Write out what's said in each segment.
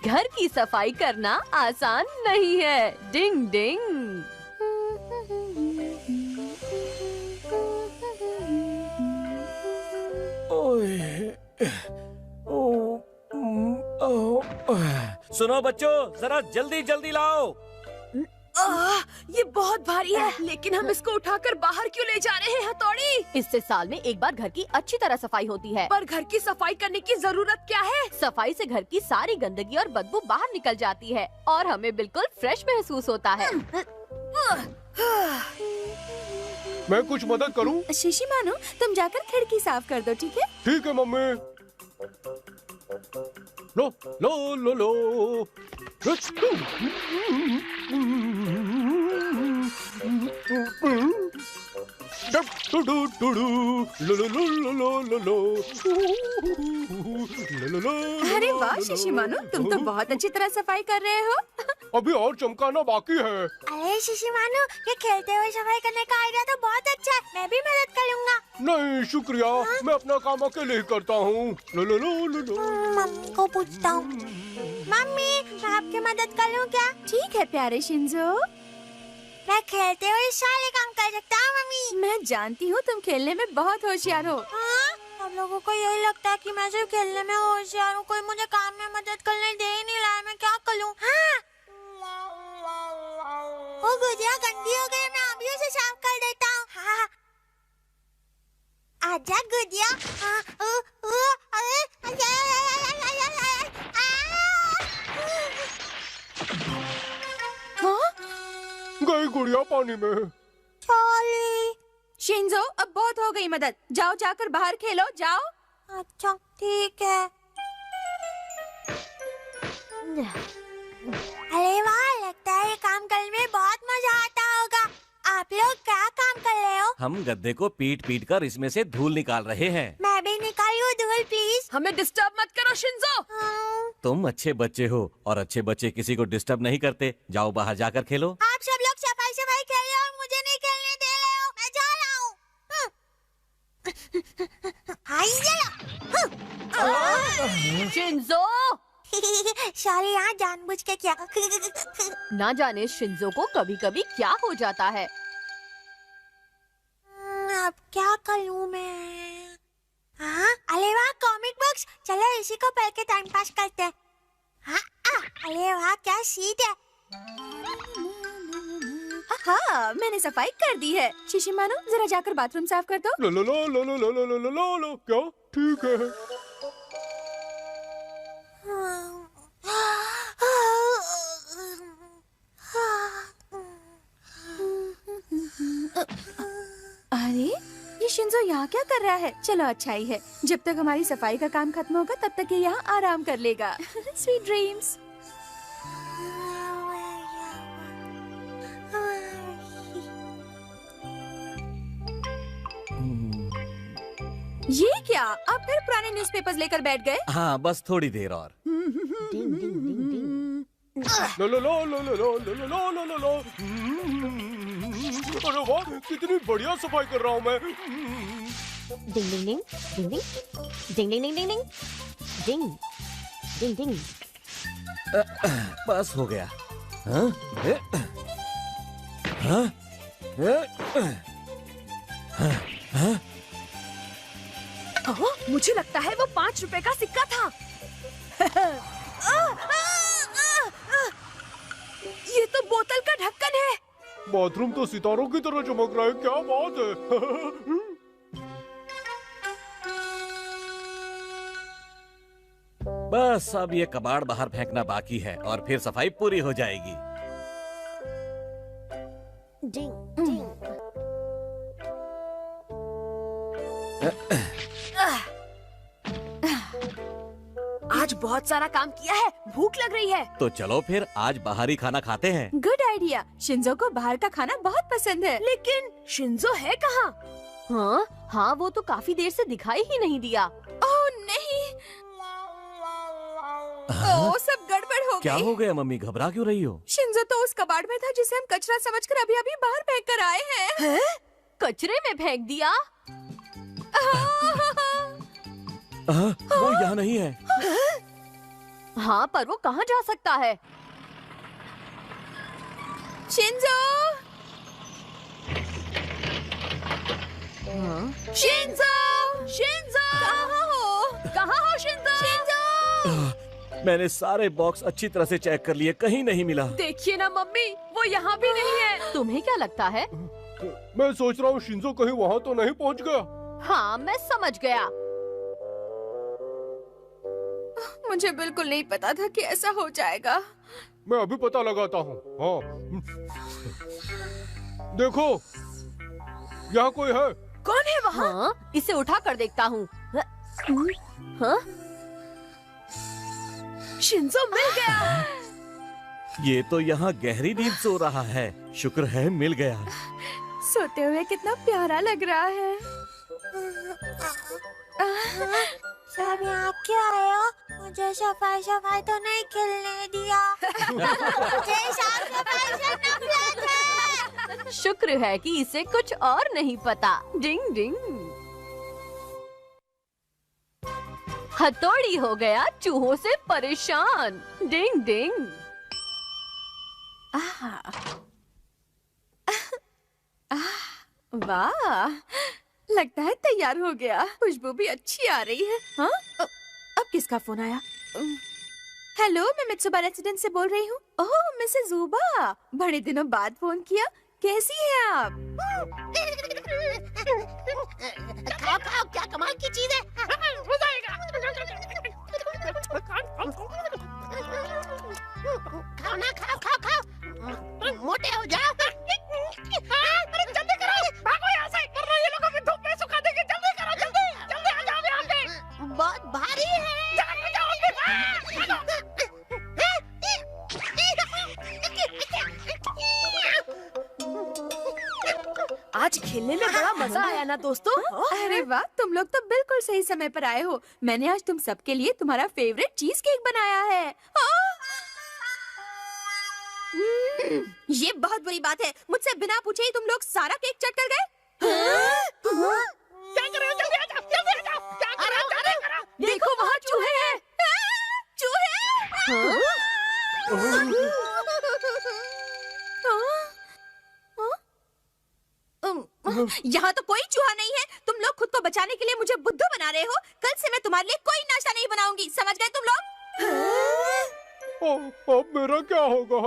घर की सफाई करना आसान नहीं है। डिंग डिंग। सुनो बच्चों, जरा जल्दी जल्दी लाओ। ये बहुत भारी है, लेकिन हम इसको उठाकर बाहर क्यों ले जा रहे हैं हथौड़ी? इससे साल में एक बार घर की अच्छी तरह सफाई होती है। पर घर की सफाई करने की जरूरत क्या है? सफाई से घर की सारी गंदगी और बदबू बाहर निकल जाती है और हमें बिल्कुल फ्रेश महसूस होता है। मैं कुछ मदद करूं? शिशी मानो, तुम जाकर खिड़की साफ कर दो, ठीक है? ठीक है मम्मी। लो लो लो लो। अरे वाह शिशी मानो, तुम तो बहुत अच्छी तरह सफाई कर रहे हो। अभी और चमकाना बाकी है। अरे शिशी मानो, ये खेलते हुए सफाई करने का आइडिया तो बहुत अच्छा है। मैं भी मदद करूँगा। नहीं शुक्रिया, मैं अपना काम अकेले ही करता हूँ। लो लो लो लो लो। मम्मी को पूछता हूँ। मम्मी, मैं आपकी मदद कर लूँ क्या? ठीक है प्यारे शिंजो, मैं खेलते हुए सारे काम कर सकता हूँ मम्मी। मैं जानती हूँ तुम खेलने में बहुत होशियार हो। हाँ? सब लोगों को यही लगता है कि मैं सिर्फ खेलने में होशियार हूँ। कोई मुझे काम में मदद करने दे ही नहीं रहा है। मैं क्या करूँ? हाँ? वो गुजिया गंदी हो गई, मैं अभी उसे साफ कर देता हूँ। हाँ। आजा गुजिया। गई गुड़िया पानी में। चॉली। शिंजो, अब बहुत हो गई मदद, जाओ जाकर बाहर खेलो, जाओ। अच्छा ठीक है। अरे वाह, लगता है ये काम करने में बहुत मजा आता होगा। आप लोग क्या काम कर रहे हो? हम गद्दे को पीट पीट कर इसमें से धूल निकाल रहे हैं। मैं भी निकालूं धूल प्लीज। हमें डिस्टर्ब मत करो शिंजो। तुम अच्छे बच्चे हो और अच्छे बच्चे किसी को डिस्टर्ब नहीं करते। जाओ बाहर जाकर खेलो। आप सब लोग सफाई सफाई खेल रहे हो और मुझे नहीं खेलने दे रहे हो। मैं जा रहा हूँ। शिंजो, सॉरी, यहाँ जानबूझ के क्या। ना जाने शिंजो को कभी कभी क्या हो जाता है। अब क्या करूँ मैं? हाँ, अरे वाह कॉमिक बुक्स, चलो इसी को पढ़ के टाइम पास करते हैं। हाँ, अरे वाह क्या सीट है। हाँ, मैंने सफाई कर दी है। शिशी मानो, जरा जाकर बाथरूम साफ कर दो। लो लो लो लो लो लो लो लो लो लो। क्या? ठीक है। अरे ये शिंजो यहाँ क्या कर रहा है? चलो अच्छा ही है, जब तक हमारी सफाई का काम खत्म होगा तब तक ये यहाँ आराम कर लेगा। Sweet dreams. ये क्या? आप फिर पुराने न्यूज़पेपर्स लेकर बैठ गए? हाँ, बस थोड़ी देर और। लो लो लो लो लो लो लो लो लो लो लो। अरे वाह, कितनी बढ़िया सफाई कर रहा हूँ मैं। डिंग डिंग डिंग डिंग डिंग डिंग डिंग डिंग डिंग डिंग डिंग डिंग। बस हो गया। हाँ? हाँ? हाँ? मुझे लगता है वो 5 रुपए का सिक्का था। ये तो बोतल का ढक्कन है। बाथरूम तो सितारों की तरह चमक रहा है। क्या बात है। बस अब ये कबाड़ बाहर फेंकना बाकी है और फिर सफाई पूरी हो जाएगी। डिंग डिंग। आज बहुत सारा काम किया है, भूख लग रही है। तो चलो फिर आज बाहर ही खाना खाते हैं। Good idea. शिंजो को बाहर का खाना बहुत पसंद है। लेकिन शिंजो है कहाँ? हाँ हाँ, वो तो काफी देर से दिखाई ही नहीं दिया। ओह नहीं, ओह सब गड़बड़ हो क्या गई। हो गया मम्मी, घबरा क्यों रही हो? शिंजो तो उस कबाड़ में था जिसे हम कचरा समझकर अभी अभी बाहर फेंक कर आए हैं। कचरे में फेंक दिया? वो यहाँ नहीं है। हाँ, पर वो कहाँ जा सकता है? शिंजो! शिंजो! शिंजो! कहाँ हो शिंजो? मैंने सारे बॉक्स अच्छी तरह से चेक कर लिए, कहीं नहीं मिला। देखिए ना मम्मी, वो यहाँ भी नहीं है। तुम्हें क्या लगता है? मैं सोच रहा हूँ शिंजो कहीं वहाँ तो नहीं पहुँच गया। हाँ, मैं समझ गया। मुझे बिल्कुल नहीं पता था कि ऐसा हो जाएगा। मैं अभी पता लगाता हूँ। हाँ, देखो यहाँ कोई है। कौन है वहाँ? हाँ, इसे उठा कर देखता हूँ। हाँ? शिंजो मिल गया। ये तो यहाँ गहरी नींद सो रहा है। शुक्र है मिल गया। सोते हुए कितना प्यारा लग रहा है। सब यहाँ क्यों आए हो? मुझे सफाई तो नहीं खेलने दिया। मुझे साफ सफाई से नफरत है। शुक्र है कि इसे कुछ और नहीं पता। डिंग डिंग। हथौड़ी हो गया चूहों से परेशान। डिंग डिंग। वाह, लगता है तैयार हो गया। खुशबू भी अच्छी आ रही है। हाँ? अब किसका फोन आया? हेलो, मैं मित्सुबा रेसिडेंस से बोल रही हूँ। ओह, मिसेस ज़ुबा, बड़े दिनों बाद फोन किया। कैसी हैं आप? खाओ खाओ, क्या कमाल की चीज है। खाओ ना, खाओ खाओ खाओ, मोटे हो जाओ। अरे जल्दी करो, भागो यहाँ से, वरना ये लोग हमें धूप में सुखा देंगे। जल्दी करो, जल्दी जल्दी आ जाओ यहाँ पे। बहुत भारी है। जाओ आज खेलने में बड़ा मजा आया ना दोस्तों? अरे वाह, तुम लोग तो बिल्कुल सही समय पर आए हो। मैंने आज तुम सबके लिए तुम्हारा फेवरेट चीज केक बनाया है। ये बहुत बुरी बात है। मुझसे बिना पूछे ही तुम लोग सारा केक चट कर गए। क्या कर रहे हो? जल्दी आ जाओ, जल्दी आ जाओ। क्या कर रहे हो? जल्दी करो। देखो वहाँ चूहे हैं। चूहे! यहाँ तो कोई चूहा नहीं है। तुम लोग खुद को बचाने के लिए मुझे बुद्धू बना रहे हो। कल से मैं तुम्हारे लिए कोई नाश्ता नहीं बनाऊंगी, समझ गए तुम लोग? अब मेरा क्या होगा?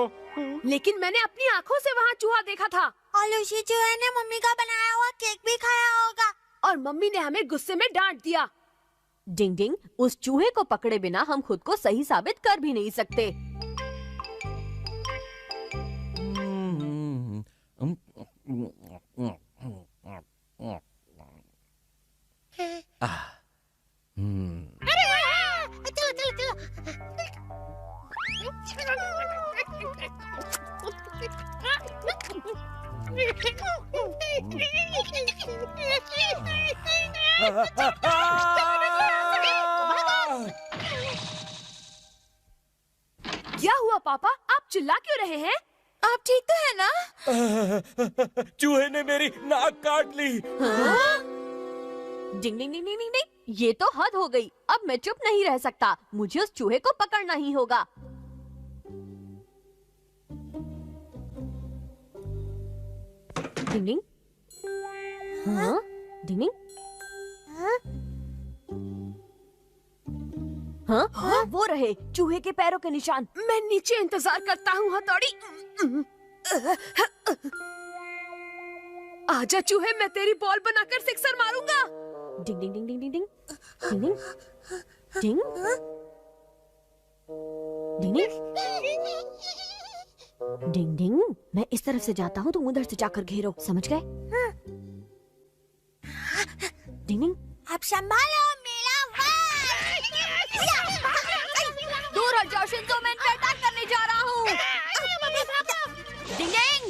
लेकिन मैंने अपनी आँखों से वहाँ चूहा देखा था। और लूसी चूहे ने मम्मी का बनाया हुआ केक भी खाया होगा। और मम्मी ने हमें गुस्से में डांट दिया। डिंग डिंग, उस चूहे को पकड़े बिना हम खुद को सही साबित कर भी नहीं सकते। क्या हुआ पापा? आप चिल्ला क्यों रहे हैं? आप ठीक तो है ना? चूहे ने मेरी नाक काट ली। डिंग डिंग डिंग डिंग डिंग, ये तो हद हो गई। अब मैं चुप नहीं रह सकता। मुझे उस चूहे को पकड़ना ही होगा। डिंग डिंग, हाँ? डिंग डिंग, हाँ? वो रहे चूहे के पैरों के निशान। मैं नीचे इंतजार करता हूँ हथौड़ी। आजा चूहे, मैं तेरी बॉल बनाकर सिक्सर मारूंगा। डिंग डिंग डिंग डिंग डिंग डिंग डिंग डिंग डिंग डिंग डिंग डिंग। मैं इस तरफ से जाता हूँ, तुम उधर से जाकर घेरो, समझ गए? डिंग डिंग, अब संभालो मेरा दूर हट जाओ शिंजो, मैं इन पे अटैक करने जा रहा हूँ। डिंग डिंग,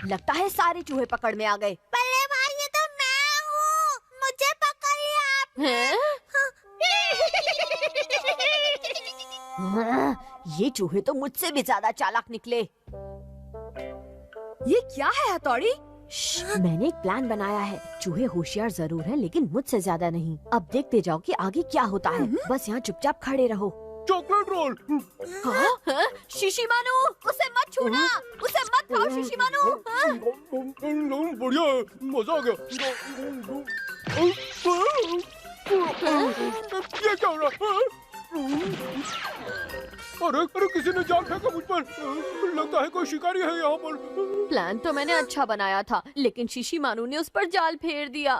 लगता है सारे चूहे पकड़ में आ गए। बल्ले भाई, ये तो मैं हूँ, मुझे पकड़ लिया आपने। ये चूहे तो मुझसे भी ज्यादा चालाक निकले। ये क्या है हथौड़ी? मैंने एक प्लान बनाया है। चूहे होशियार जरूर हैं, लेकिन मुझसे ज्यादा नहीं। अब देखते जाओ कि आगे क्या होता है। बस यहाँ चुपचाप खड़े रहो। Chocolate roll. हाँ? शिशिमानु, उसे मत छूना, उसे मत खाओ शिशिमानु। बढ़िया है, मजा आ गया। ये क्या हो रहा है? अरे किसी ने जाल फेंका मुझ पर। लगता है कोई शिकारी है यहाँ पर। प्लान तो मैंने अच्छा बनाया था, लेकिन शिशिमानु ने उस पर जाल फेर दिया।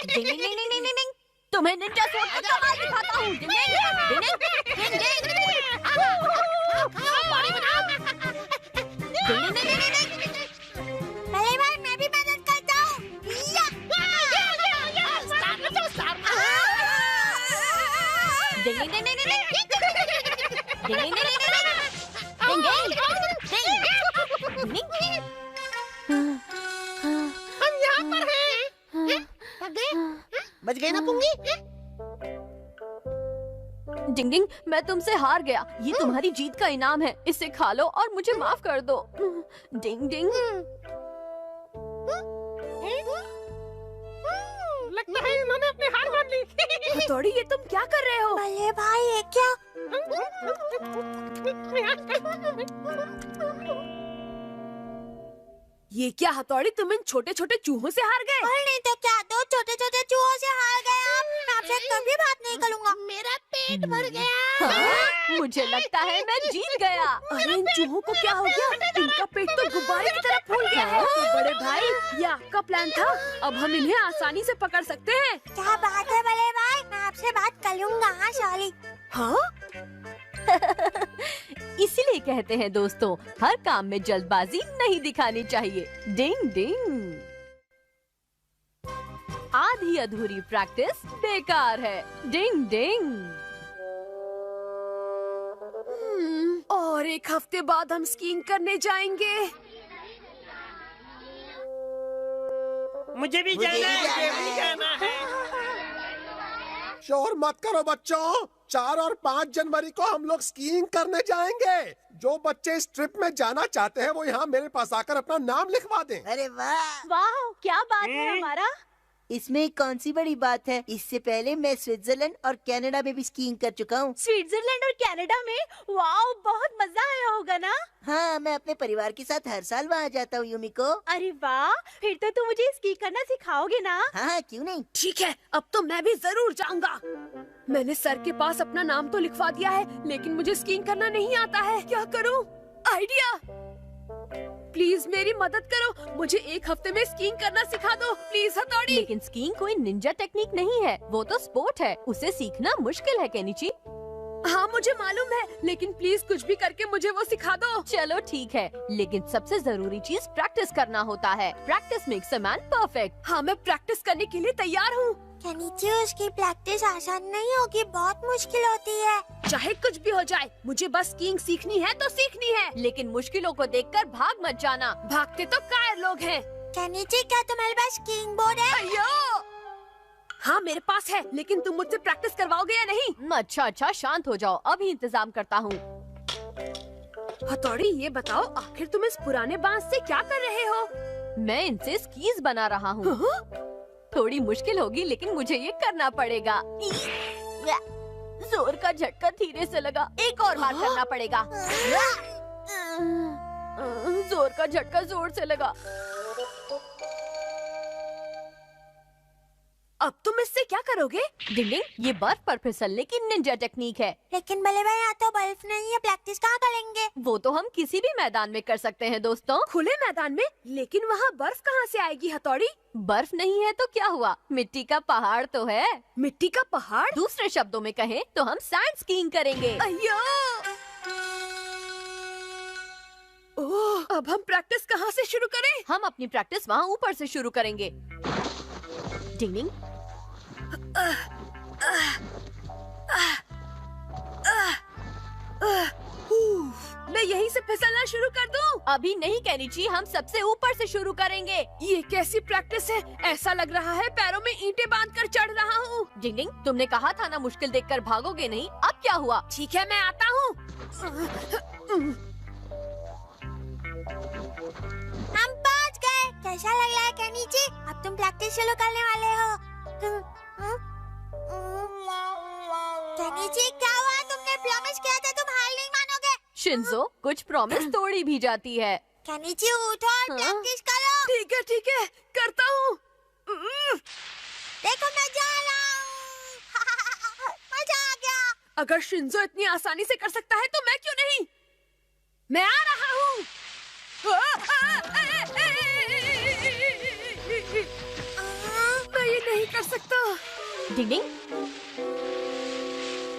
डिंग डिंग डिंग डिंग डिंग। तुम्हें निंजा सोड का कमाल दिखाता हूँ। डिंग डिंग डिंग डिंग भले भाई मैं भी मदद करता हूँ। डिंग डिंग डिंग डिंग डिंग। डिंग डिंग डिंग डिंग डिंग। डिंग डिंग डिंग। हम यहाँ पर हैं। बच गए ना पुंगी? डिंग डिंग, मैं तुमसे हार गया। ये तुम्हारी जीत का इनाम है। इसे खा लो और मुझे माफ कर दो। डिंग डिंग। लगता है इन्होंने अपनी हार मान ली। हथौड़ी, ये तुम क्या कर रहे हो? भले भाई ये क्या? ये क्या हथौड़ी, तुम इन छोटे छोटे चूहों से हार गए? और नहीं तो क्या, दो छोटे छोटे चूहों से हार गए आप। मैं आपसे कभी बात नहीं करूँगा। मेरा पेट भर गया। हाँ? मुझे लगता है मैं जीत गया। अरे इन चूहों को क्या हो गया? इनका पेट तो गुब्बारे की तरह फूल गया है। तो बड़े भाई, ये आपका प्लान था। अब हम इन्हें आसानी से पकड़ सकते हैं। क्या बात है भले भाई, मैं आपसे बात कर लूँगा। हाँ सॉरी। हाँ? इसीलिए कहते हैं दोस्तों, हर काम में जल्दबाजी नहीं दिखानी चाहिए। डिंग डिंग। आधी अधूरी प्रैक्टिस बेकार है। डिंग डिंग। और एक हफ्ते बाद हम स्कीइंग करने जाएंगे। मुझे भी जाना है। शोर मत करो बच्चों। 4 और 5 जनवरी को हम लोग स्कीइंग करने जाएंगे। जो बच्चे इस ट्रिप में जाना चाहते हैं वो यहाँ मेरे पास आकर अपना नाम लिखवा दें। अरे वाह, वाह, क्या बात है हमारा। इसमें कौन सी बड़ी बात है। इससे पहले मैं स्विट्जरलैंड और कनाडा में भी स्कीइंग कर चुका हूँ। स्विट्जरलैंड और कनाडा में? वाह, बहुत मजा आया होगा ना। हाँ, मैं अपने परिवार के साथ हर साल वहाँ जाता हूँ युमिको। अरे वाह, फिर तो तुम मुझे स्की करना सिखाओगे ना? हाँ, क्यों नहीं। ठीक है, अब तो मैं भी जरूर जाऊंगा। मैंने सर के पास अपना नाम तो लिखवा दिया है, लेकिन मुझे स्कीइंग करना नहीं आता है। क्या करूं? आइडिया! प्लीज मेरी मदद करो। मुझे एक हफ्ते में स्कीइंग करना सिखा दो, प्लीज हथौड़ी। लेकिन स्कीइंग कोई निंजा टेक्निक नहीं है, वो तो स्पोर्ट है। उसे सीखना मुश्किल है केनिची। हाँ मुझे मालूम है, लेकिन प्लीज कुछ भी करके मुझे वो सिखा दो। चलो ठीक है, लेकिन सबसे जरूरी चीज प्रैक्टिस करना होता है। Practice makes a man perfect. हाँ, मैं प्रैक्टिस करने के लिए तैयार हूँ। केनिची, उसकी प्रैक्टिस आसान नहीं होगी, बहुत मुश्किल होती है। चाहे कुछ भी हो जाए, मुझे बस स्कीइंग सीखनी है तो सीखनी है। लेकिन मुश्किलों को देखकर भाग मत जाना। भागते तो कायर लोग हैं। केनिची, क्या तुम्हारे पास स्कीइंग बोर्ड है? अयो! हाँ मेरे पास है, लेकिन तुम मुझसे प्रैक्टिस करवाओगे या नहीं? अच्छा, शांत हो जाओ, अभी इंतजाम करता हूँ। हथौड़ी, ये बताओ, आखिर तुम इस पुराने बांस से क्या कर रहे हो? मैं इनसे स्कीज बना रहा हूँ। थोड़ी मुश्किल होगी, लेकिन मुझे ये करना पड़ेगा। जोर का झटका धीरे से लगा, एक और बार करना पड़ेगा। जोर का झटका जोर से लगा। अब तुम इससे क्या करोगे? डिंग डिंग, ये बर्फ पर फिसलने की निंजा टेक्निक है। लेकिन भले भाई, यहाँ तो बर्फ नहीं है, प्रैक्टिस कहाँ करेंगे? वो तो हम किसी भी मैदान में कर सकते हैं दोस्तों। खुले मैदान में? लेकिन वहाँ बर्फ कहाँ से आएगी हथौड़ी? बर्फ नहीं है तो क्या हुआ, मिट्टी का पहाड़ तो है। मिट्टी का पहाड़? दूसरे शब्दों में कहें तो हम सैंड स्कीइंग करेंगे। अयो! ओह, अब हम प्रैक्टिस कहाँ से शुरू करें? हम अपनी प्रैक्टिस वहाँ ऊपर से शुरू करेंगे। डिंग डिंग। मैं यहीं से फिसलना शुरू कर दूं? अभी नहीं केनिची, हम सबसे ऊपर से शुरू करेंगे। ये कैसी प्रैक्टिस है? ऐसा लग रहा है पैरों में ईंटें बांधकर चढ़ रहा हूँ। डिंग डिंग, तुमने कहा था ना मुश्किल देखकर भागोगे नहीं, अब क्या हुआ? ठीक है, मैं आता हूँ। हम पहुंच गए। कैसा लग रहा है केनिची? अब तुम प्रैक्टिस शुरू करने वाले हो। केनिची, क्या हुआ? तुमने प्रॉमिस किया था तुम हार नहीं मानोगे। शिंजो, कुछ प्रॉमिस तोड़ी भी जाती है। केनिची उठो और प्रैक्टिस करो। ठीक है, करता हूँ। देखो मैं जा रहा हूँ। मजा आ गया। अगर शिंजो इतनी आसानी से कर सकता है तो मैं क्यों नहीं? मैं आ रहा हूँ। मैं ये नहीं कर सकता। डिंग डिंग।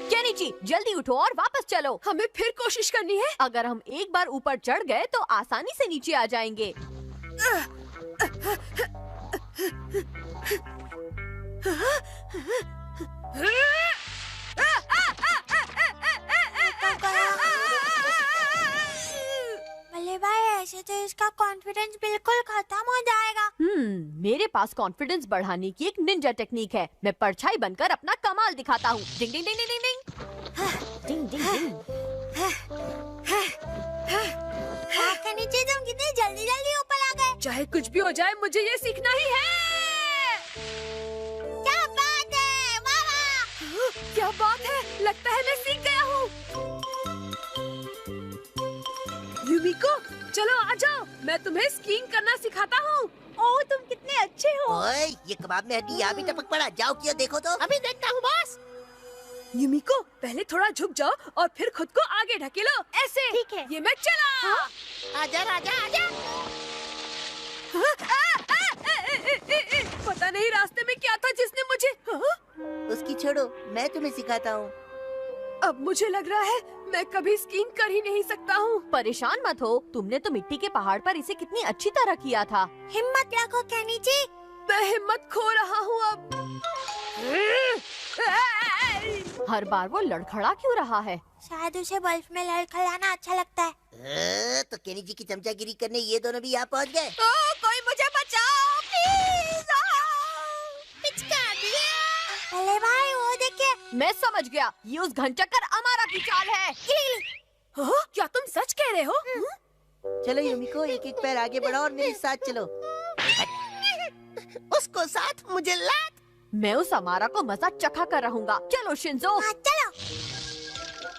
केनिची, जल्दी उठो और वापस चलो। हमें फिर कोशिश करनी है। अगर हम एक बार ऊपर चढ़ गए तो आसानी से नीचे आ जाएंगे। भले भाई, ऐसे तो इसका कॉन्फिडेंस बिल्कुल खत्म हो जाएगा। मेरे पास कॉन्फिडेंस बढ़ाने की एक निंजा टेक्निक है। मैं परछाई बनकर अपना कमाल दिखाता हूँ। डिंग डिंग डिंग डिंग डिंग डिंग डिंग डिंग। के नीचे तुम कितनी जल्दी जल्दी ऊपर आ गए। चाहे कुछ भी हो जाए, मुझे ये सीखना ही है। क्या बात है, वाह! क्या बात है, लगता है मैं सीख गया हूँ। युमिको, चलो आ जाओ, मैं तुम्हें स्कीइंग करना सिखाता हूँ। ओह, तुम कितने अच्छे हो। ओए, ये कबाब में हड्डी यहाँ भी टपक पड़ा। जाओ किया देखो तो। अभी देखता हूँ बॉस। युमिको, पहले थोड़ा झुक जाओ और फिर खुद को आगे ढकेलो, ऐसे। ठीक है। ये मैं चला। आजा राजा आजा। पता नहीं रास्ते में क्या था जिसने मुझे। उसकी छोड़ो, मैं तुम्हें सिखाता हूँ। अब मुझे लग रहा है मैं कभी स्कीइंग कर ही नहीं सकता हूँ। परेशान मत हो, तुमने तो मिट्टी के पहाड़ पर इसे कितनी अच्छी तरह किया था। हिम्मत रखो केनिची। मैं हिम्मत खो रहा हूँ अब। हर बार वो लड़खड़ा क्यों रहा है? शायद उसे बल्ब में लड़खड़ाना अच्छा लगता है। तो केनिची की चमचागिरी करने ये दोनों भी यहाँ पहुँच गए। कोई मुझे बचाओ प्लीज। पिचका दिया। अरे भाई, वो देखिए। मैं समझ गया, ये उस घनचक्कर अमारा की चाल है। क्या तुम सच कह रहे हो? चलो युमिको, एक एक पैर आगे बढ़ाओ और मेरे साथ चलो। उसको साथ, मुझे लात। मैं उस अमारा को मजा चखा कर रहूंगा। चलो शिंजो। हाँ, चलो।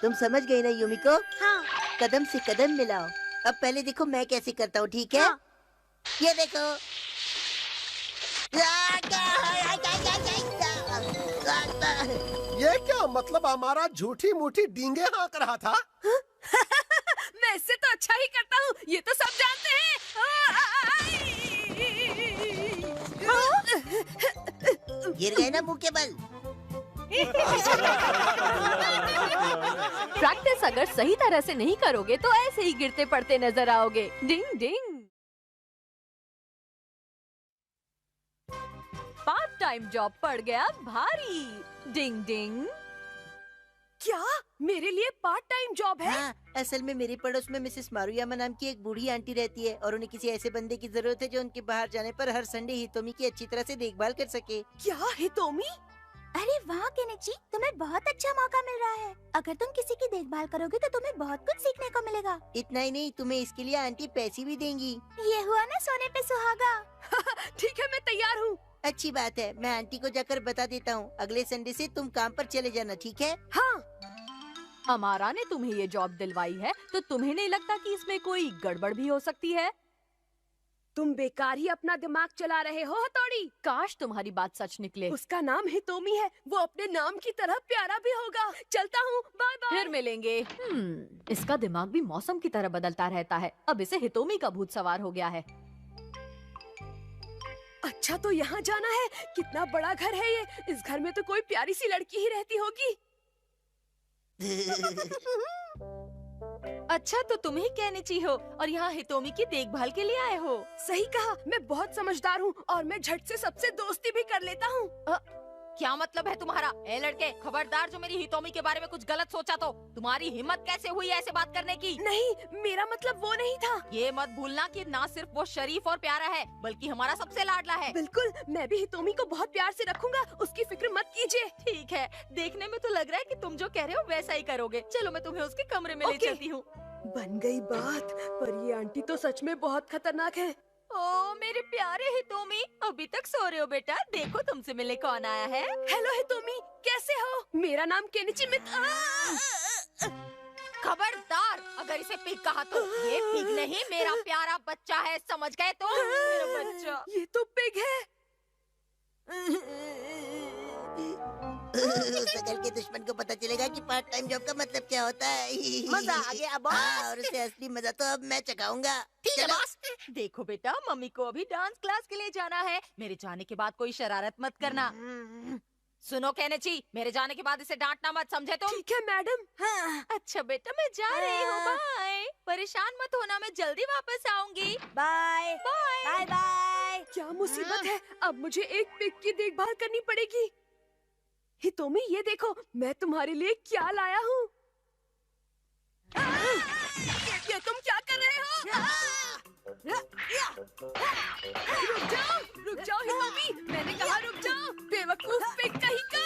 तुम समझ गई ना युमिको? हाँ। कदम से कदम मिलाओ। अब पहले देखो मैं कैसे करता हूँ, ठीक है? हाँ। ये देखो। ये क्या मतलब? हमारा झूठी मूठी डींगे हाँक रहा था। मैं इससे तो अच्छा ही करता हूँ, ये तो सब जानते हैं। गिर गए ना मुंह के बल। प्रैक्टिस अगर सही तरह से नहीं करोगे तो ऐसे ही गिरते पड़ते नजर आओगे। डिंग डिंग। पार्ट टाइम जॉब पड़ गया भारी। डिंग डिंग। क्या मेरे लिए पार्ट टाइम जॉब है? हाँ, असल में मेरे पड़ोस में मिसेस मारुयामा नाम की एक बूढ़ी आंटी रहती है और उन्हें किसी ऐसे बंदे की जरूरत है जो उनके बाहर जाने पर हर संडे हितोमी की अच्छी तरह से देखभाल कर सके। क्या हितोमी? अरे वाह केनिची, तुम्हें बहुत अच्छा मौका मिल रहा है। अगर तुम किसी की देखभाल करोगे तो तुम्हें बहुत कुछ सीखने को मिलेगा। इतना ही नहीं, तुम्हें इसके लिए आंटी पैसे भी देंगी। ये हुआ ना सोने पे सुहागा। ठीक है, मैं तैयार हूँ। अच्छी बात है, मैं आंटी को जाकर बता देता हूँ। अगले संडे से तुम काम पर चले जाना, ठीक है? हाँ। अमारा ने तुम्हें ये जॉब दिलवाई है तो तुम्हें नहीं लगता कि इसमें कोई गड़बड़ भी हो सकती है? तुम बेकार ही अपना दिमाग चला रहे हो हथौड़ी। काश तुम्हारी बात सच निकले। उसका नाम हितोमी है, वो अपने नाम की तरह प्यारा भी होगा। चलता हूँ, बाय बाय। फिर मिलेंगे। इसका दिमाग भी मौसम की तरह बदलता रहता है। अब इसे हितोमी का भूत सवार हो गया है। अच्छा, तो यहाँ जाना है। कितना बड़ा घर है ये। इस घर में तो कोई प्यारी सी लड़की ही रहती होगी। अच्छा, तो तुम ही केनिची हो और यहाँ हितोमी की देखभाल के लिए आए हो। सही कहा, मैं बहुत समझदार हूँ और मैं झट से सबसे दोस्ती भी कर लेता हूँ। क्या मतलब है तुम्हारा? ए लड़के, खबरदार जो मेरी हितोमी के बारे में कुछ गलत सोचा तो तुम्हारी हिम्मत कैसे हुई ऐसे बात करने की? नहीं, मेरा मतलब वो नहीं था। ये मत भूलना कि ना सिर्फ वो शरीफ और प्यारा है बल्कि हमारा सबसे लाडला है। बिल्कुल, मैं भी हितोमी को बहुत प्यार से रखूंगा, उसकी फिक्र मत कीजिए। ठीक है, देखने में तो लग रहा है कि तुम जो कह रहे हो वैसा ही करोगे। चलो मैं तुम्हें उसके कमरे में ले चलती हूँ। बन गई बात, पर ये आंटी तो सच में बहुत खतरनाक है। ओ मेरे प्यारे हितोमी, अभी तक सो रहे हो बेटा? देखो तुमसे मिलने कौन आया है। हेलो हितोमी, कैसे हो? मेरा नाम केनिची खबरदार, अगर इसे पिग कहा तो ये पिग नहीं, मेरा प्यारा बच्चा है, समझ गए तो? मेरा बच्चा। ये तो पिग है। सकल के दुश्मन को पता चलेगा कि पार्ट टाइम जॉब का मतलब क्या होता है। मजा आ गया बॉस। हाँ, और उसे असली मजा तो अब मैं चखाऊंगा। ठीक है बॉस। देखो बेटा, मम्मी को अभी डांस क्लास के लिए जाना है। मेरे जाने के बाद कोई शरारत मत करना। सुनो केनिची, मेरे जाने के बाद इसे डांटना मत, समझे तुम? ठीक है मैडम। हाँ। अच्छा बेटा, मैं जा रही हूँ, बाय। परेशान मत होना, मैं जल्दी वापस आऊंगी। Bye bye bye bye. क्या मुसीबत है, अब मुझे एक पिग की देखभाल करनी पड़ेगी। हितोमी, ये देखो, मैं तुम्हारे लिए क्या लाया हूँ। ये तुम क्या कर रहे हो? रुक जाओ हितोमी, मैंने कहा रुक जाओ, बेवकूफ पिग कहीं का।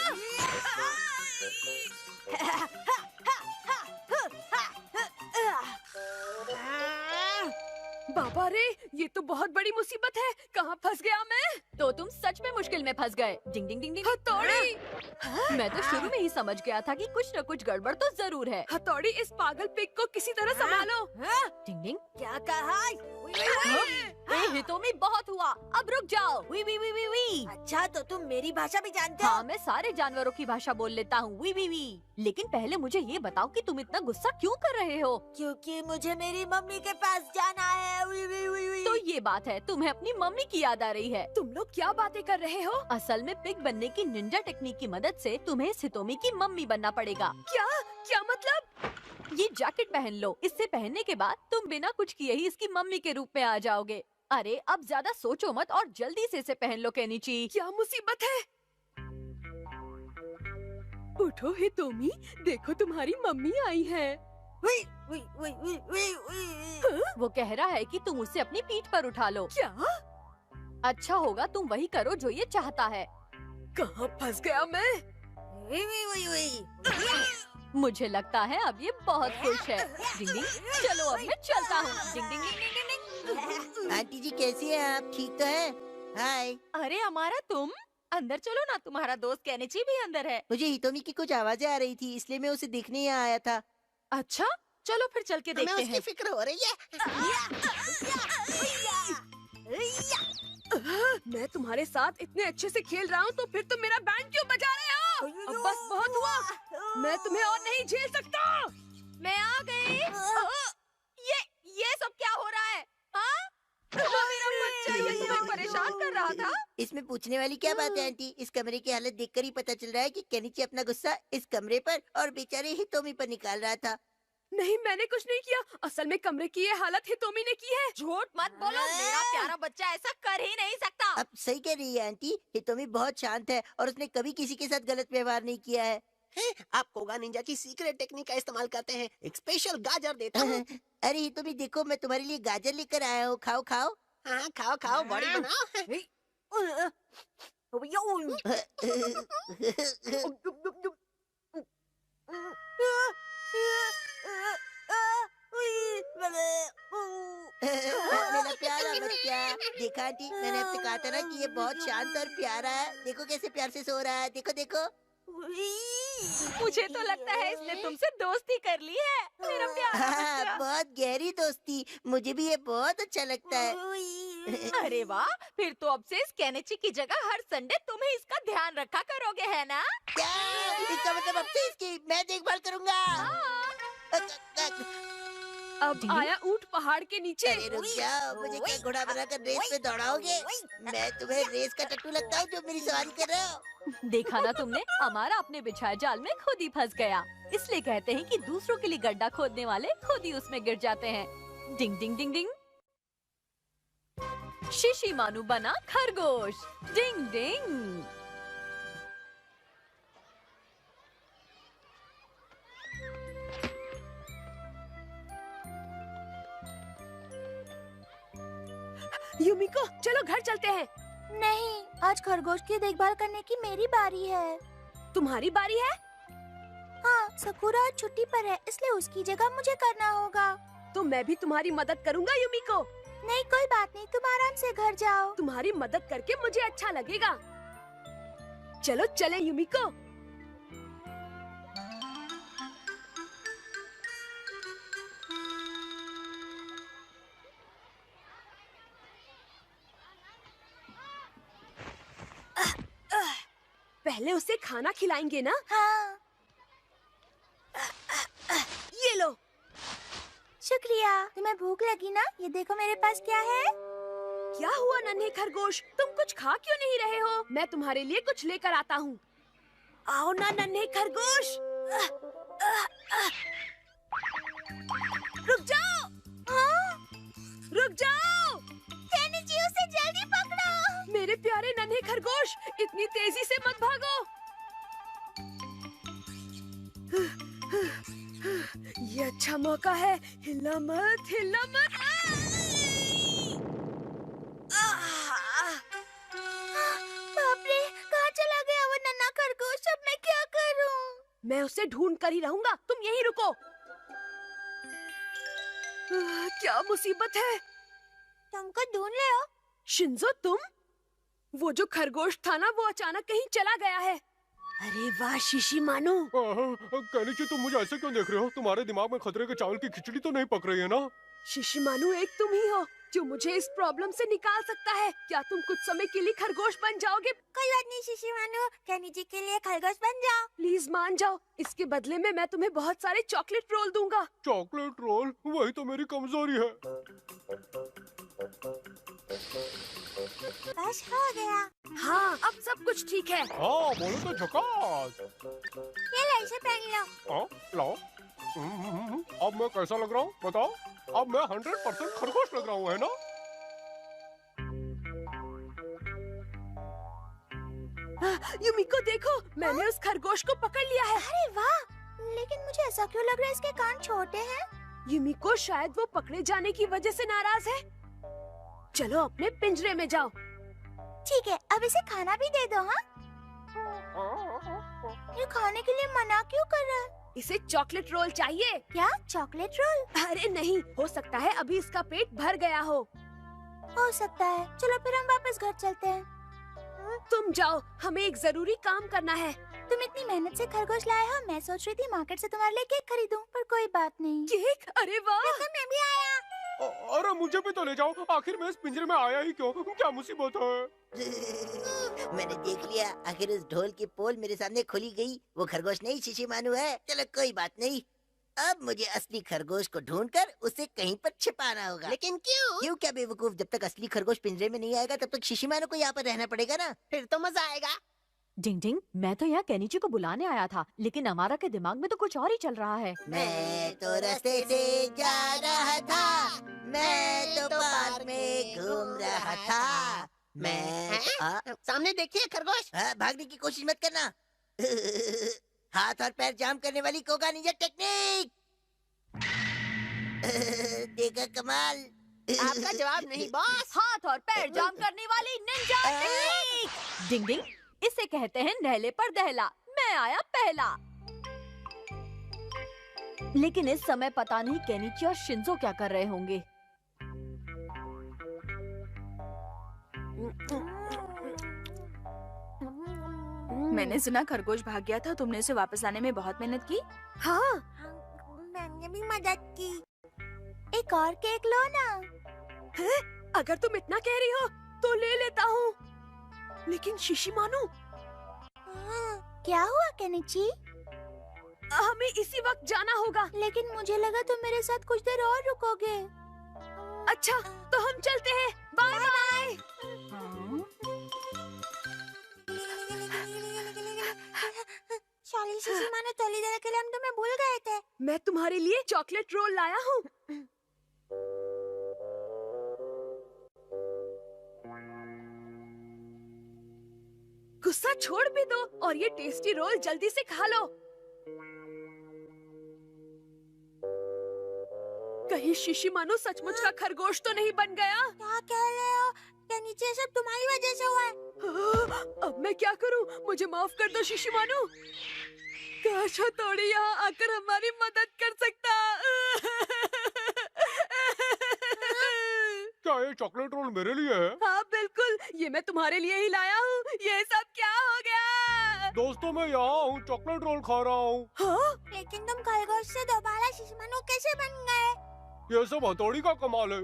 बाबा रे, ये तो बहुत बड़ी मुसीबत है, कहाँ फंस गया मैं? तो तुम सच में मुश्किल में फंस गए। डिंग डिंग डिंग डिंग। हथौड़ी, मैं तो शुरू में ही समझ गया था कि कुछ न कुछ गड़बड़ तो जरूर है। हथौड़ी, इस पागल पिग को किसी तरह संभालो। डिंग डिंग। क्या कहा? ए हितोमी, बहुत हुआ, अब रुक जाओ। वी वी वी वी वी। अच्छा, तो तुम मेरी भाषा भी जानते हो? हाँ, मैं सारे जानवरों की भाषा बोल लेता हूँ, वी वी वी। लेकिन पहले मुझे ये बताओ कि तुम इतना गुस्सा क्यों कर रहे हो? क्योंकि मुझे मेरी मम्मी के पास जाना है। वी वी वी वी। तो ये बात है, तुम्हें अपनी मम्मी की याद आ रही है। तुम लोग क्या बातें कर रहे हो? असल में पिग बनने की निंजा टेक्निक की मदद से तुम्हें इस हितोमी की मम्मी बनना पड़ेगा। क्या क्या मतलब? ये जैकेट पहन लो, इससे पहनने के बाद तुम बिना कुछ किए ही इसकी मम्मी के रूप में आ जाओगे। अरे अब ज्यादा सोचो मत और जल्दी से इसे पहन लो केनिची। क्या मुसीबत है? उठो हितोमी, देखो तुम्हारी मम्मी आई है। वी वी वी वी वी वी। वो कह रहा है कि तुम उसे अपनी पीठ पर उठा लो। क्या? अच्छा होगा तुम वही करो जो ये चाहता है। कहाँ फंस गया मैं? वी वी वी वी। मुझे लगता है अब ये बहुत खुश है। डिंग डिंग, चलो अब मैं चलता हूँ। डिंग डिंग डिंग डिंग डिंग। आंटी जी कैसी है आप? ठीक तो है? हाय। अरे हमारा तुम अंदर चलो ना, तुम्हारा दोस्त केनिची भी अंदर है। मुझे हितोमी की कुछ आवाजें आ रही थी, इसलिए मैं उसे देखने यहाँ आया था। अच्छा, चलो फिर चल के हमें देखते उसकी हैं। फिक्र हो रही है। मैं तुम्हारे साथ इतने अच्छे से खेल रहा हूँ, तो फिर तुम मेरा बैंड क्यों बजा रहे हो? अब बस बहुत हुआ, मैं तुम्हें और नहीं झेल सकता। मैं आ गई। ये सब क्या हो रहा है? हाँ? मेरा बच्चा ये तुम्हें परेशान कर रहा था। इसमें पूछने वाली क्या बात है आंटी? इस कमरे की हालत देखकर ही पता चल रहा है कि केनिची अपना गुस्सा इस कमरे पर और बेचारे हितोमी पर निकाल रहा था। नहीं, मैंने कुछ नहीं किया। असल में कमरे की ये हालत हितोमी ने की है। झूठ मत बोलो, मेरा प्यारा बच्चा ऐसा कर ही नहीं सकता। अब सही कह रही है आंटी, हितोमी बहुत शांत है और उसने कभी किसी के साथ गलत व्यवहार नहीं किया है। आप कोगा निंजा की सीक्रेट टेक्निक का इस्तेमाल करते हैं। एक स्पेशल गाजर देता हूँ। अरे हितोमी देखो, मैं तुम्हारे लिए गाजर लेकर आया हूँ, खाओ खाओ। हाँ, खाओ खाओ, बॉडी बनाओ। मेरा प्यारा बच्चा, देखा आंटी, मैंने आपसे कहा था ना कि ये बहुत शांत और प्यारा है। देखो कैसे प्यार से सो रहा है, देखो देखो। मुझे तो लगता है इसने तुमसे दोस्ती कर ली है, मेरा प्यारा बच्चा। बहुत गहरी दोस्ती, मुझे भी ये बहुत अच्छा लगता है। अरे वाह, फिर तो अब से इस केनिची की जगह हर संडे तुम ही इसका ध्यान रखा करोगे, है ना? क्या? इसका मतलब अब से इसकी मैं देखभाल करूंगा। अब आया ऊंट पहाड़ के नीचे। अरे रुक जाओ, मुझे क्या घोड़ा बनाकर रेस में दौड़ाओगे? मैं तुम्हें रेस का टट्टू लगता हूँ जो मेरी सवारी कर रहे हो? देखा ना तुमने, हमारा अपने बिछाए जाल में खुद ही फंस गया। इसलिए कहते हैं कि दूसरों के लिए गड्ढा खोदने वाले खुद ही उसमें गिर जाते हैं। डिंग डिंग डिंग डिंग। शिशी मानू बना खरगोश। डिंग डिंग। युमिको चलो घर चलते हैं। नहीं, आज खरगोश की देखभाल करने की मेरी बारी है। तुम्हारी बारी है? हाँ, सकुरा आज छुट्टी पर है, इसलिए उसकी जगह मुझे करना होगा। तो मैं भी तुम्हारी मदद करूँगा युमिको। नहीं, कोई बात नहीं, तुम आराम से घर जाओ। तुम्हारी मदद करके मुझे अच्छा लगेगा। चलो चले युमिको। पहले उसे खाना खिलाएंगे ना? हाँ। ये लो। शुक्रिया। तुम्हें भूख लगी ना? ये देखो मेरे पास क्या है। क्या हुआ नन्हे खरगोश, तुम कुछ खा क्यों नहीं रहे हो? मैं तुम्हारे लिए कुछ लेकर आता हूँ। आओ ना नन्हे खरगोश। रुक जाओ। हाँ? रुक जाओ। केनिची, उसे जल्दी पकड़ो। मेरे प्यारे नन्हे खरगोश, इतनी तेजी से मत भागो। ये अच्छा मौका है, हिलना मत, हिलना मत। बाप रे, कहाँ चला गया वो नन्हा खरगोश? अब मैं क्या करूं? मैं उसे ढूंढ कर ही रहूंगा, तुम यहीं रुको। क्या मुसीबत है? तुमको ढूंढ ले हो? शिंजो तुम? वो जो खरगोश था ना, वो अचानक कहीं चला गया है। अरे वाह शिशिमानु। केनिची, तुम मुझे ऐसे क्यों देख रहे हो? तुम्हारे दिमाग में खतरे के चावल की खिचड़ी तो नहीं पक रही है ना? शिशिमानु, एक तुम ही हो जो मुझे इस प्रॉब्लम से निकाल सकता है। क्या तुम कुछ समय के लिए खरगोश बन जाओगे? कोई बात नहीं शिशिमानु, केनिची के लिए खरगोश बन जाओ। प्लीज मान जाओ, इसके बदले में मैं तुम्हें बहुत सारे चॉकलेट रोल दूंगा। Chocolate roll? वही तो मेरी कमजोरी है। बस हो गया। हाँ, अब सब कुछ ठीक है। हाँ, बोलो तो झकास। ये ले, इसे पहन लो। हाँ, लाओ। अब मैं कैसा लग रहा हूँ बताओ? अब मैं 100% खरगोश लग रहा हूँ, है ना? युमिको देखो, मैंने उस खरगोश को पकड़ लिया है। अरे वाह, लेकिन मुझे ऐसा क्यों लग रहा है इसके कान छोटे हैं? युमिको, शायद वो पकड़े जाने की वजह से नाराज है। चलो अपने पिंजरे में जाओ। ठीक है, अब इसे खाना भी दे दो। हाँ, ये खाने के लिए मना क्यों कर रहा है? इसे चॉकलेट रोल चाहिए। क्या चॉकलेट रोल? अरे नहीं, हो सकता है अभी इसका पेट भर गया हो सकता है। चलो फिर हम वापस घर चलते हैं। तुम जाओ, हमें एक जरूरी काम करना है। तुम इतनी मेहनत से खरगोश लाए हो, मैं सोच रही थी मार्केट से तुम्हारे लिए केक खरीदूं, पर कोई बात नहीं। केक? अरे वाह। मैं भी आया। अरे मुझे भी तो ले जाओ, आखिर मैं इस पिंजरे में आया ही क्यों? क्या मुसीबत है? मैंने देख लिया, आखिर उस ढोल की पोल मेरे सामने खोली गई। वो खरगोश नहीं शिशिमानु है। चलो कोई बात नहीं, अब मुझे असली खरगोश को ढूंढकर उसे कहीं पर छिपाना होगा। लेकिन क्यों? क्यों क्या बेवकूफ, जब तक असली खरगोश पिंजरे में नहीं आएगा तब तक शिशिमानु को यहाँ पर रहना पड़ेगा ना। फिर तो मजा आएगा। डिंग डिंग, मैं तो यहाँ केनिची को बुलाने आया था, लेकिन अमारा के दिमाग में तो कुछ और ही चल रहा है। मैं तो रास्ते से जा रहा था, मैं तो पार्क में घूम रहा था। मैं सामने देखिए खरगोश। भागने की कोशिश मत करना। हाथ और पैर जाम करने वाली कोगा निंजा टेक्निक। देखा कमाल। आपका जवाब नहीं बॉस। हाथ और पैर जाम करने वाली निंजा टेक्निक। डिंग डिंग, इसे कहते हैं नहले पर दहला। मैं आया पहला। लेकिन इस समय पता नहीं केनिची और शिंजो क्या कर रहे होंगे। मैंने सुना खरगोश भाग गया था, तुमने उसे वापस लाने में बहुत मेहनत की। हाँ, मैंने भी मदद की। एक और केक लो ना। है? अगर तुम इतना कह रही हो तो ले लेता हूँ। लेकिन शिशिमानु, क्या हुआ केनिची? हमें इसी वक्त जाना होगा। लेकिन मुझे लगा तुम मेरे साथ कुछ देर और रुकोगे। अच्छा, तो हम चलते हैं। Bye bye. सॉरी शिशिमानु, थोड़ी देर के लिए हम तुम्हें भूल गए थे। मैं तुम्हारे लिए चॉकलेट रोल लाया हूँ। गुस्सा छोड़ भी दो और ये टेस्टी रोल जल्दी से खा लो। कहीं शिशिमानु सचमुच का खरगोश तो नहीं बन गया? क्या कह रहे हो? नीचे सब तुम्हारी वजह से हुआ है। अब मैं क्या करूं? मुझे माफ कर दो शिशिमानु। काश हथौड़ी यहाँ आकर हमारी मदद कर सकता। क्या ये चॉकलेट रोल मेरे लिए है? हाँ बिल्कुल, ये मैं तुम्हारे लिए ही लाया हूँ। ये सब क्या हो गया? दोस्तों मैं यहाँ हूँ, चॉकलेट रोल खा रहा हूँ। हाँ? लेकिन तुम खरगोश से दोबारा शिशिमानु कैसे बन गए? ये सब हथौड़ी का कमाल है।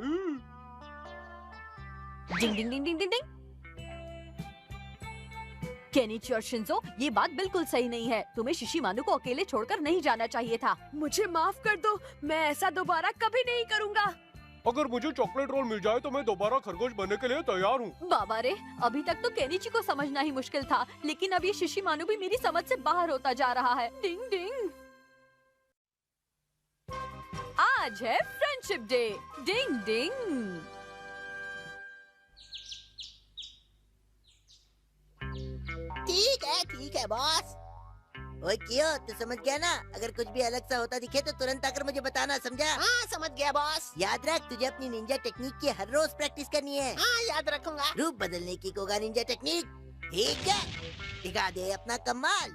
डिंग डिंग डिंग डिंग डिंग डिंग। केनिची और शिंजो, ये बात बिल्कुल सही नहीं है। तुम्हें शिशिमानु को अकेले छोड़कर नहीं जाना चाहिए था। मुझे माफ कर दो, मैं ऐसा दोबारा कभी नहीं करूँगा। अगर मुझे चॉकलेट रोल मिल जाए तो मैं दोबारा खरगोश बनने के लिए तैयार हूँ। बाबा रे, अभी तक तो केनिची को समझना ही मुश्किल था, लेकिन अब ये शिशिमानु भी मेरी समझ से बाहर होता जा रहा है। डिंग डिंग। आज है फ्रेंडशिप डे। डिंग डिंग। ठीक है बॉस। ओए क्यों, तू समझ गया ना? अगर कुछ भी अलग सा होता दिखे तो तुरंत आकर मुझे बताना, समझा? हाँ समझ गया बॉस। याद रख, तुझे अपनी निंजा टेक्निक की हर रोज प्रैक्टिस करनी है। हाँ याद रखूंगा। रूप बदलने की कोगा निंजा टेक्निक। ठीक है, दिखा दे अपना कमाल।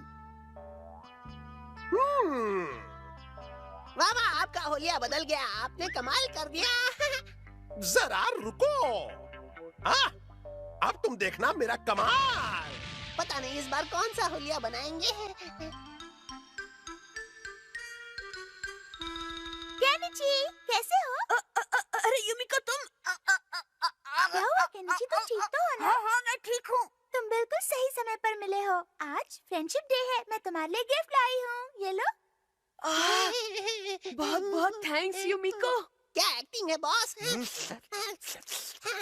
वाह वाह, आपका होलिया बदल गया, आपने कमाल कर दिया। जरा रुको। हाँ, अब तुम देखना मेरा कमाल। पता नहीं इस बार कौन सा होलिया बनाएंगे। केनिची, कैसे हो? अरे युमिको तुम। क्या हुआ केनिची, तुम ठीक तो हो ना? हाँ मैं ठीक हूँ। तुम बिल्कुल सही समय पर मिले हो। आज फ्रेंडशिप डे है, मैं तुम्हारे लिए गिफ्ट लाई हूँ, ये लो। बहुत बहुत थैंक्स युमिको। क्या एक्टिंग है बॉस।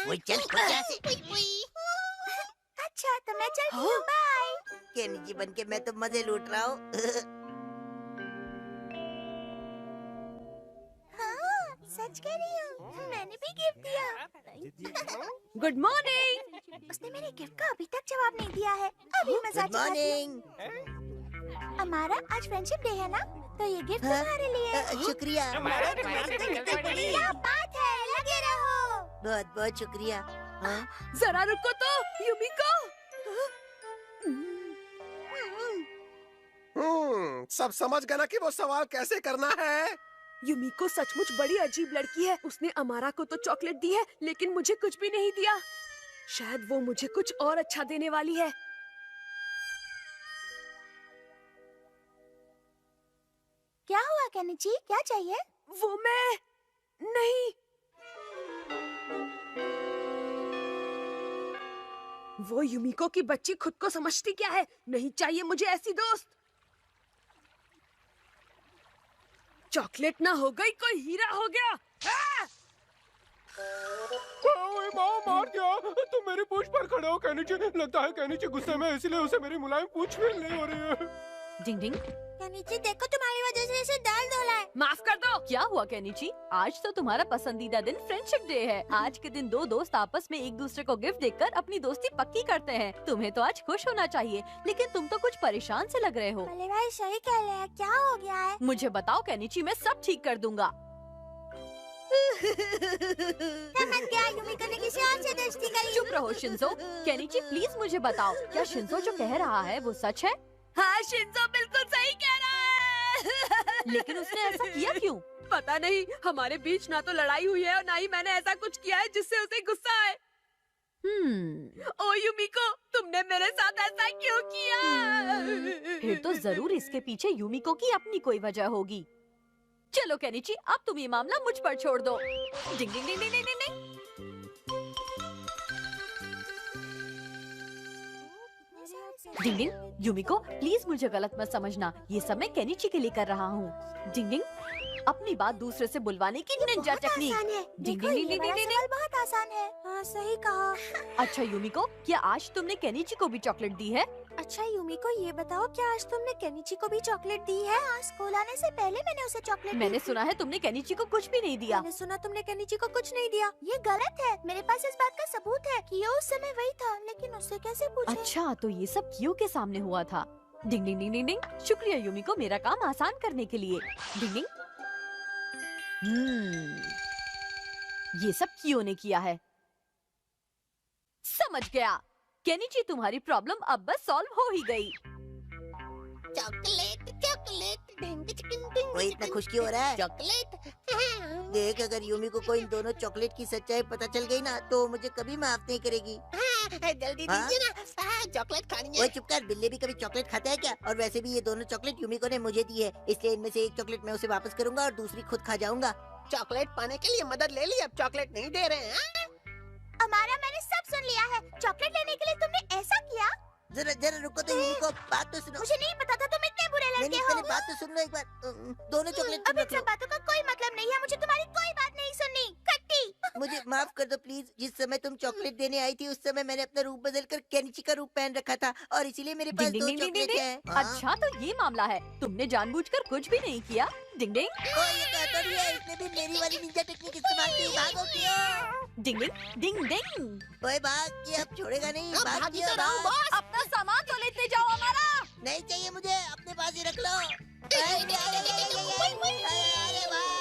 वो चल यहाँ से। अच्छा तो मैं चलती हूँ, बाय। केनिची बन के मैं तो मजे लूट रहा हूँ। हाँ, सच कह रही हूँ, मैंने भी गिफ्ट दिया। Good morning. उसने मेरे गिफ्ट का अभी तक जवाब नहीं दिया है। अभी मजा गुड मॉर्निंग। हमारा आज फ्रेंडशिप डे है ना, तो ये गिफ्ट तुम्हारे लिए। शुक्रिया। क्या बात है, लगे रहो। बहुत बहुत शुक्रिया। हाँ? जरा रुको तो युमिको। सब समझ गए ना कि वो सवाल कैसे करना है? युमिको सचमुच बड़ी अजीब लड़की है। उसने अमारा को तो चॉकलेट दी है, लेकिन मुझे कुछ भी नहीं दिया। शायद वो मुझे कुछ और अच्छा देने वाली है। क्या हुआ केनिची, क्या चाहिए? वो मैं नहीं। वो युमिको की बच्ची खुद को समझती क्या है? नहीं चाहिए मुझे ऐसी दोस्त। चॉकलेट ना हो गई, कोई हीरा हो गया। ओए माँ, मार दिया। तुम मेरी पूंछ पर खड़े हो केनिची। लगता है केनिची गुस्से में, इसलिए उसे मेरी मुलायम पूंछ फील नहीं हो रही है। डिंग डिंग। केनिची देखो, तुम्हारी वजह से इसे दर्द हो रहा है। माफ कर दो। क्या हुआ केनिची? आज तो तुम्हारा पसंदीदा दिन फ्रेंडशिप डे है। आज के दिन दो दोस्त आपस में एक दूसरे को गिफ्ट देकर अपनी दोस्ती पक्की करते हैं। तुम्हें तो आज खुश होना चाहिए, लेकिन तुम तो कुछ परेशान से लग रहे हो। भले भाई सही कह रहे हैं, क्या हो गया है? मुझे बताओ केनिची, मैं सब ठीक कर दूंगा। समझ गया, युमिको ने किसी और से दोस्ती करी। चुप रहो शिंजो। केनिची प्लीज मुझे बताओ, क्या शिंजो जो कह रहा है वो सच है? हाँ शिंजो बिल्कुल सही कह रहा है। लेकिन उसने ऐसा किया क्यों? पता नहीं, हमारे बीच ना तो लड़ाई हुई है और ना ही मैंने ऐसा कुछ किया है जिससे उसे गुस्सा आए। ओ युमिको, तुमने मेरे साथ ऐसा क्यों किया? फिर तो जरूर इसके पीछे युमिको की अपनी कोई वजह होगी। चलो केनिची, अब तुम ये मामला मुझ पर छोड़ दो। डिंग डिंग डिंग डिंग डिंग डिंग। डिंग डिंग। युमिको प्लीज मुझे गलत मत समझना, ये सब मैं केनिची के लिए कर रहा हूँ। डिंग डिंग। अपनी बात दूसरे से बुलवाने की निंजा टेक्निक। डिंग डिंग डिंग डिंग डिंग डिंग। बहुत आसान है। हाँ सही कहा। अच्छा युमिको, क्या आज तुमने केनिची को भी चॉकलेट दी है? अच्छा युमिको, ये बताओ, क्या आज तुमने केनिची को भी चॉकलेट दी है? आज स्कूल आने से पहले मैंने उसे चॉकलेट मैंने सुना है तुमने केनिची को कुछ भी नहीं दिया। मैंने सुना तुमने केनिची को कुछ नहीं दिया। ये गलत है। मेरे पास इस बात का सबूत है कि ये उस समय वही था, लेकिन उससे कैसे पूछे? अच्छा, तो ये सब कियो के सामने हुआ था। डिंग डिंग डिंग डिंग डिंग। शुक्रिया युमिको, मेरा काम आसान करने के लिए। डिंग डिंग। ये सब कियो ने किया है। समझ गया। केनिची, तुम्हारी प्रॉब्लम अब बस सॉल्व हो ही गई। चॉकलेट चॉकलेट ढिंग चिकिन ढिंग। वो इतना खुश क्यों हो रहा है? चॉकलेट। देख, अगर यूमी को इन दोनों चॉकलेट की सच्चाई पता चल गई ना तो मुझे कभी माफ नहीं करेगी। जल्दी हाँ? दीजिए ना, चॉकलेट खानी वो है। चुप कर, बिल्ली भी कभी चॉकलेट खाता है क्या? और वैसे भी ये दोनों चॉकलेट यूमी को ने मुझे दी है, इसलिए इनमें से एक चॉकलेट मैं उसे वापस करूंगा और दूसरी खुद खा जाऊंगा। चॉकलेट पाने के लिए मदद ले ली, अब चॉकलेट नहीं दे रहे हैं। हमारा, मैंने सब सुन लिया है। चॉकलेट लेने के लिए तुमने ऐसा किया? जरा जरा रुको तो यूमी को, बात तो सुनो। मुझे नहीं पता था तुम इतने बुरे नहीं, लड़के पहले हो। बात तो सुन लो एक बार। दोनों चॉकलेट अब इन सब बातों का कोई मतलब नहीं है। मुझे तुम्हारी कोई बात नहीं सुननी। खट्टी। मुझे माफ कर दो प्लीज। जिस समय तुम चॉकलेट देने आई थी उस समय मैंने अपना रूप बदलकर केनिची का रूप पहन रखा था और इसीलिए मेरे पास डिंग दो डिंग डिंग डिंग चॉकलेट डिंग। है। अच्छा, तो ये मामला है। तुमने जानबूझकर कुछ भी नहीं किया। डिंग डिंग ये कहता नहीं है, इसने भी मेरी वाली निंजा टेक्निक इस्तेमाल की। भागो क्यों? डिंग डिंग डिंग डिंग। ओए भाग, ये अब छोड़ेगा नहीं। अब भाग भागी क्यों, तो रहूं, भाग। बॉस। अपना सामान तो लेते जाओ हमारा। नहीं चाहिए मुझे, अपने पास ही रख लो। अरे भाग।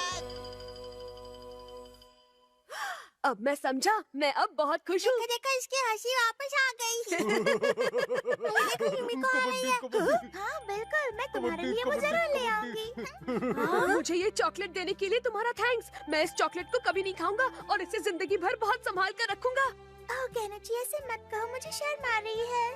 अब मैं समझा। मैं अब बहुत खुश हूँ। देखो इसकी हंसी वापस आ गई। देखो यूमी को आ रही है। हाँ बिल्कुल, मैं तुम्हारे लिए वो जरूर ले आऊंगी। हाँ, मुझे ये चॉकलेट देने के लिए तुम्हारा थैंक्स। मैं इस चॉकलेट को कभी नहीं खाऊंगा और इसे जिंदगी भर बहुत संभाल कर रखूंगा। ओह केनिची, ऐसे मत कहो, मुझे शर्म आ रही है।